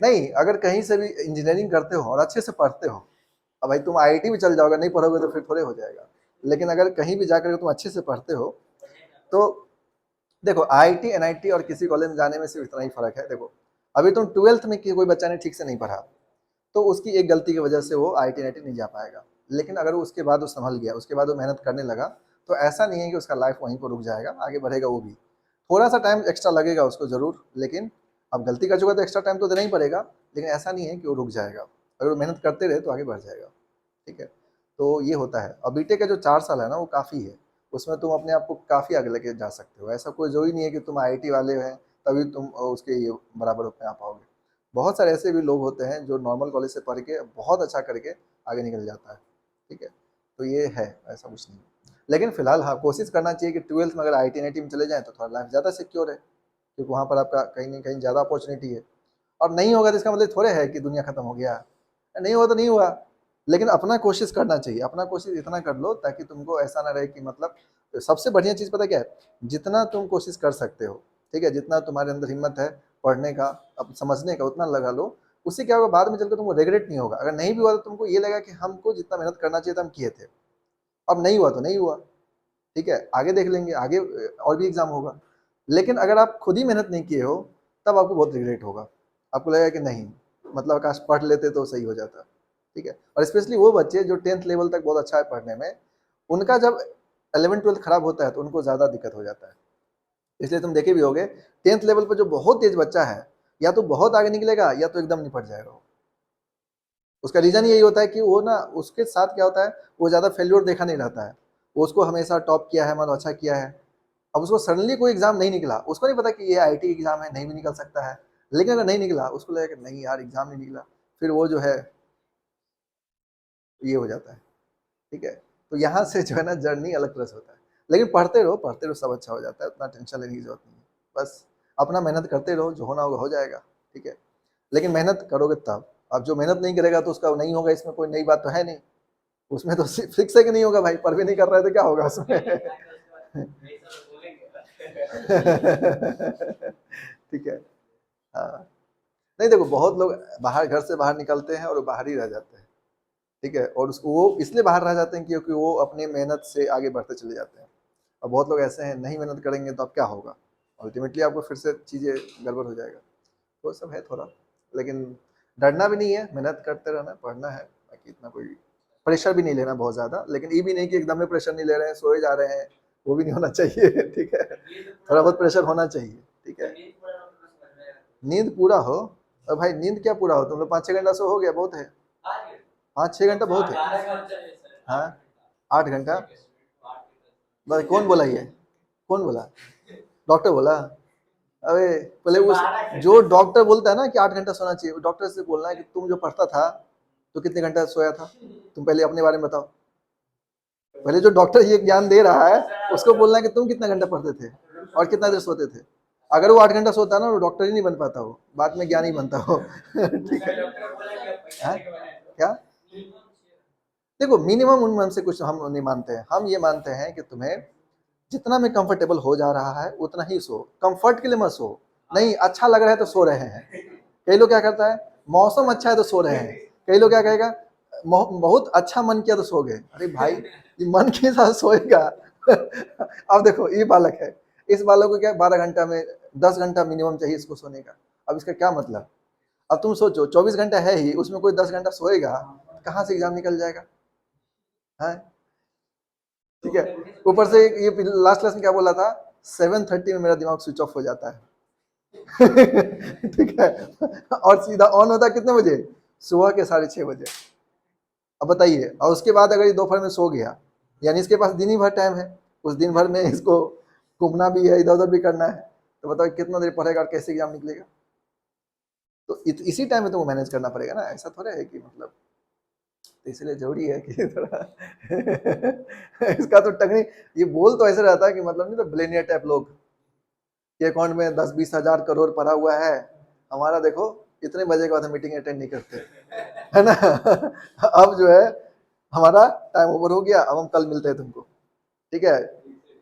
नहीं, अगर कहीं से भी इंजीनियरिंग करते हो और अच्छे से पढ़ते हो, अब भाई तुम आईआईटी भी चल जाओगे, नहीं पढ़ोगे तो फिर थोड़े हो जाएगा, लेकिन अगर कहीं भी जाकर तुम अच्छे से पढ़ते हो तो देखो, आईआईटी एनआईटी और किसी कॉलेज में जाने में सिर्फ इतना ही फर्क है। देखो, अभी तुम 12th में कोई बच्चा ने ठीक से नहीं पढ़ा तो उसकी एक गलती की वजह से वो आईआईटी एनआईटी नहीं जा पाएगा, लेकिन अगर उसके बाद वो संभल गया, उसके बाद वो मेहनत करने लगा, तो ऐसा नहीं है कि उसका लाइफ वहीं पर रुक जाएगा, आगे बढ़ेगा वो भी। थोड़ा सा टाइम एक्स्ट्रा लगेगा उसको जरूर, लेकिन अब गलती कर चुका तो एक्स्ट्रा टाइम तो देना ही पड़ेगा, लेकिन ऐसा नहीं है कि वो रुक जाएगा, अगर वो मेहनत करते रहे तो आगे बढ़ जाएगा। ठीक है, तो ये होता है। और बीटेक का जो 4 साल है ना वो काफ़ी है, उसमें तुम अपने आप को काफ़ी आगे लेके जा सकते हो, ऐसा कोई जो ही नहीं है कि तुम आईआईटी वाले हैं तभी तुम उसके ये बराबर में आ पाओगे। बहुत सारे ऐसे भी लोग होते हैं जो नॉर्मल कॉलेज से पढ़ के बहुत अच्छा करके आगे निकल जाता है। ठीक है, तो ये है, ऐसा कुछ नहीं। लेकिन फिलहाल हाँ, कोशिश करना चाहिए कि 12th में अगर आईआईटी एनआईटी में चले जाएं तो थोड़ा लाइफ ज़्यादा सिक्योर है, क्योंकि वहाँ पर आपका कहीं ना कहीं ज़्यादा अपॉर्चुनिटी है। और नहीं होगा तो इसका मतलब थोड़े है कि दुनिया खत्म हो गया, नहीं हुआ तो नहीं हुआ, लेकिन अपना कोशिश करना चाहिए, अपना कोशिश इतना कर लो ताकि तुमको ऐसा ना रहे कि मतलब, सबसे बढ़िया चीज़ पता क्या है, जितना तुम कोशिश कर सकते हो, ठीक है, जितना तुम्हारे अंदर हिम्मत है पढ़ने का, अब समझने का, उतना लगा लो। उससे क्या होगा, बाद में चलकर तुमको रिग्रेट नहीं होगा। अगर नहीं भी हुआ तो तुमको ये लगा कि हमको जितना मेहनत करना चाहिए था हम किए थे, अब नहीं हुआ तो नहीं हुआ, ठीक है, आगे देख लेंगे, आगे और भी एग्जाम होगा। लेकिन अगर आप खुद ही मेहनत नहीं किए हो तब आपको बहुत रिग्रेट होगा, आपको लगेगा कि नहीं, मतलब काश पढ़ लेते तो सही हो जाता। ठीक है, और स्पेशली वो बच्चे जो 10th लेवल तक बहुत अच्छा है पढ़ने में, उनका जब 11th-12th खराब होता है तो उनको ज़्यादा दिक्कत हो जाता है। इसलिए तुम देखे भी होगे 10th लेवल पर जो बहुत तेज बच्चा है, या तो बहुत आगे निकलेगा या तो एकदम निपट जाएगा वो। उसका रीज़न यही होता है कि वो ना, उसके साथ क्या होता है, वो ज़्यादा फेल्योर देखा नहीं रहता है, वो उसको हमेशा टॉप किया है, मतलब अच्छा किया है। अब उसको सडनली कोई एग्जाम नहीं निकला, उसको नहीं पता कि ये आईटी एग्जाम है, नहीं भी निकल सकता है, लेकिन अगर नहीं निकला उसको लगेगा कि नहीं यार एग्जाम नहीं निकला, फिर वो जो है ये हो जाता है। ठीक है, तो यहाँ से जो है ना जर्नी अलग तरह से होता है। लेकिन पढ़ते रहो, सब अच्छा हो जाता है, उतना टेंशन लेने की जरूरत नहीं है। बस अपना मेहनत करते रहो, जो होना होगा हो जाएगा। ठीक है, लेकिन मेहनत करोगे तब। अब जो मेहनत नहीं करेगा तो उसका नहीं होगा, इसमें कोई नई बात तो है नहीं, उसमें तो फिक्स है कि नहीं होगा भाई, पढ़ भी नहीं कर रहा है तो क्या होगा उसमें। ठीक है, हाँ, नहीं देखो, बहुत लोग बाहर, घर से बाहर निकलते हैं और वो बाहर ही रह जाते हैं। ठीक है, और उसको वो इसलिए बाहर रह जाते हैं क्योंकि वो अपनी मेहनत से आगे बढ़ते चले जाते हैं। और बहुत लोग ऐसे हैं, नहीं मेहनत करेंगे तो अब क्या होगा, अल्टीमेटली आपको फिर से चीज़ें गड़बड़ हो जाएगा। तो सब है थोड़ा, लेकिन डरना भी नहीं है, मेहनत करते रहना, पढ़ना है, बाकी इतना कोई प्रेशर भी नहीं लेना बहुत ज़्यादा, लेकिन ये भी नहीं कि एकदम में प्रेशर नहीं ले रहे हैं, सोए जा रहे हैं, वो भी नहीं होना चाहिए। ठीक है, थोड़ा बहुत प्रेशर होना चाहिए। ठीक है, नींद पूरा हो, और भाई नींद क्या पूरा हो, तुम लोग 5-6 घंटा सो, हो गया बहुत है, 5-6 घंटा बहुत है। हाँ, 8 घंटा, बस कौन बोला ये, कौन बोला, डॉक्टर बोला? अबे पहले उस, जो डॉक्टर बोलता है ना कि 8 घंटा सोना चाहिए, डॉक्टर से बोलना है कि तुम जो पढ़ता था तो कितने घंटा सोया था, तुम पहले अपने बारे में बताओ। पहले जो डॉक्टर ये ज्ञान दे रहा है उसको बोलना है कि तुम कितना घंटा पढ़ते थे और कितना देर सोते थे। अगर वो 8 घंटा सोता ना, वो डॉक्टर ही नहीं बन पाता, वो बाद में ज्ञान ही बनता हो। ठीक है, हाँ? क्या, देखो मिनिमम उन हमसे कुछ हम नहीं मानते हैं, हम ये मानते हैं कि तुम्हें जितना में कंफर्टेबल हो जा रहा है उतना ही सो, कंफर्ट के लिए मत सो, नहीं अच्छा लग रहा है तो सो रहे हैं। कई लोग क्या करता है, मौसम अच्छा है तो सो रहे हैं, कई लोग क्या कहेगा, बहुत अच्छा मन किया तो सो गए, अरे भाई ये मन के साथ सोएगा। अब देखो ये बालक है, इस बालक को क्या 12 घंटा में 10 घंटा मिनिमम चाहिए इसको सोने का, अब इसका क्या मतलब। अब तुम सोचो 24 घंटा है ही, उसमें कोई 10 घंटा सोएगा, कहाँ से एग्जाम निकल जाएगा। हाँ ठीक है। ऊपर से ये लास्ट क्लास में क्या बोला था, 7:30 में मेरा दिमाग स्विच ऑफ हो जाता है। ठीक है, और सीधा ऑन होता है कितने बजे, सुबह के 6:30 बजे। अब बताइए, और उसके बाद अगर ये दोपहर में सो गया, यानी इसके पास दिन ही भर टाइम है, उस दिन भर में इसको घूमना भी है, इधर उधर भी करना है, तो बताओ कितना देर पढ़ेगा और कैसे एग्जाम निकलेगा। तो इसी टाइम में तुमको मैनेज करना पड़ेगा ना, ऐसा थोड़ा है कि मतलब, तो इसलिए जरूरी है कि थोड़ा इसका तो टेक्निक, ये बोल तो ऐसे रहता है कि मतलब नहीं, तो ब्लेनियर टाइप लोग के अकाउंट में 10-20 हज़ार करोड़ पड़ा हुआ है, हमारा देखो इतने बजे के बाद हम मीटिंग अटेंड नहीं करते, है ना। अब जो है हमारा टाइम ओवर हो गया, अब हम कल मिलते हैं तुमको, ठीक है,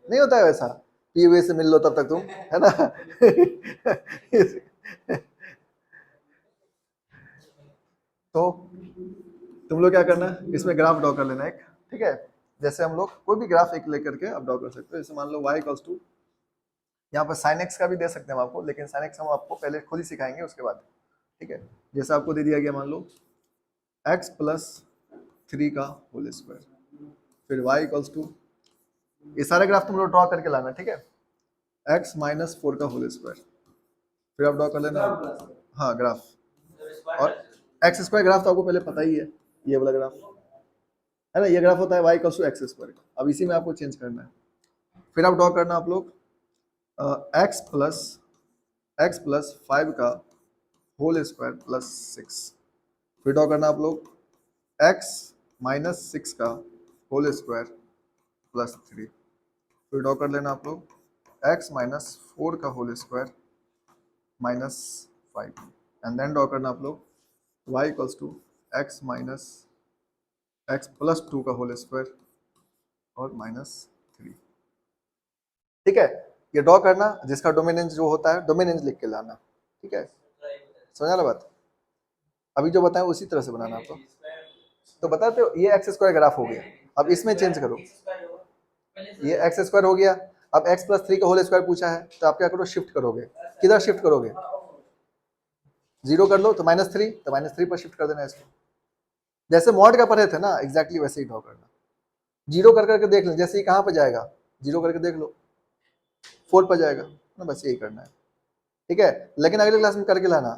नहीं होता है वैसा, पीवे से मिल लो तब तक तुम, है ना। तो तुम लोग क्या करना है, इसमें ग्राफ ड्रॉ कर लेना एक, ठीक है। जैसे हम लोग कोई भी ग्राफ एक लेकर के आप ड्रॉ कर सकते हो, जैसे मान लो y इक्वल्स टू, यहाँ पर साइन एक्स का भी दे सकते हैं हम आपको, लेकिन साइन एक्स हम आपको पहले खुद ही सिखाएंगे उसके बाद, ठीक है। जैसे आपको दे दिया गया, मान लो x+3 का होल स्क्वायर, फिर y इक्वल्स टू, ये सारे ग्राफ तुम लोग ड्रॉ करके लाना, ठीक है। x-4 का होल स्क्वायर, फिर आप ड्रॉ कर लेना, हाँ ग्राफ, और एक्स स्क्वायर ग्राफ तो आपको पहले पता ही है, ये वाला ग्राफ है ना, ये ग्राफ होता है y equals to x square का, अब इसी में आपको चेंज करना है। फिर आप ड्रॉ करना आप लोग x+5 का होल स्क्वायर प्लस 6, फिर ड्रॉ करना आप लोग x-6 का होल स्क्वायर प्लस 3, फिर ड्रॉ कर लेना आप लोग x-4 का whole square -5, and then draw करना आप लोग y इक्वल्स टू x+2 का होल स्क्वायर और -3, ठीक है। ये ड्रॉ करना, जिसका डोमिनेंस जो होता है, डोमिनेंस लिख के लाना, ठीक है, समझा ना बात। अभी जो बताएं उसी तरह से बनाना आपको, तो बताते हो ये एक्स स्क्वायर ग्राफ हो गया, अब इसमें चेंज करो, ये एक्स स्क्वायर हो गया, अब x+3 का होल स्क्वायर पूछा है, तो आप क्या करो, शिफ्ट करोगे, किधर शिफ्ट करोगे, 0 कर लो तो -3, तो -3 पर शिफ्ट कर देना इसको, जैसे मॉड का पढ़े थे ना, एग्जैक्टली वैसे ही ड्रॉ करना, 0 कर करके देख लो, जैसे ही कहाँ पर जाएगा, 0 करके देख लो 4 पर जाएगा ना, बस यही करना है, ठीक है। लेकिन अगले क्लास में करके लाना,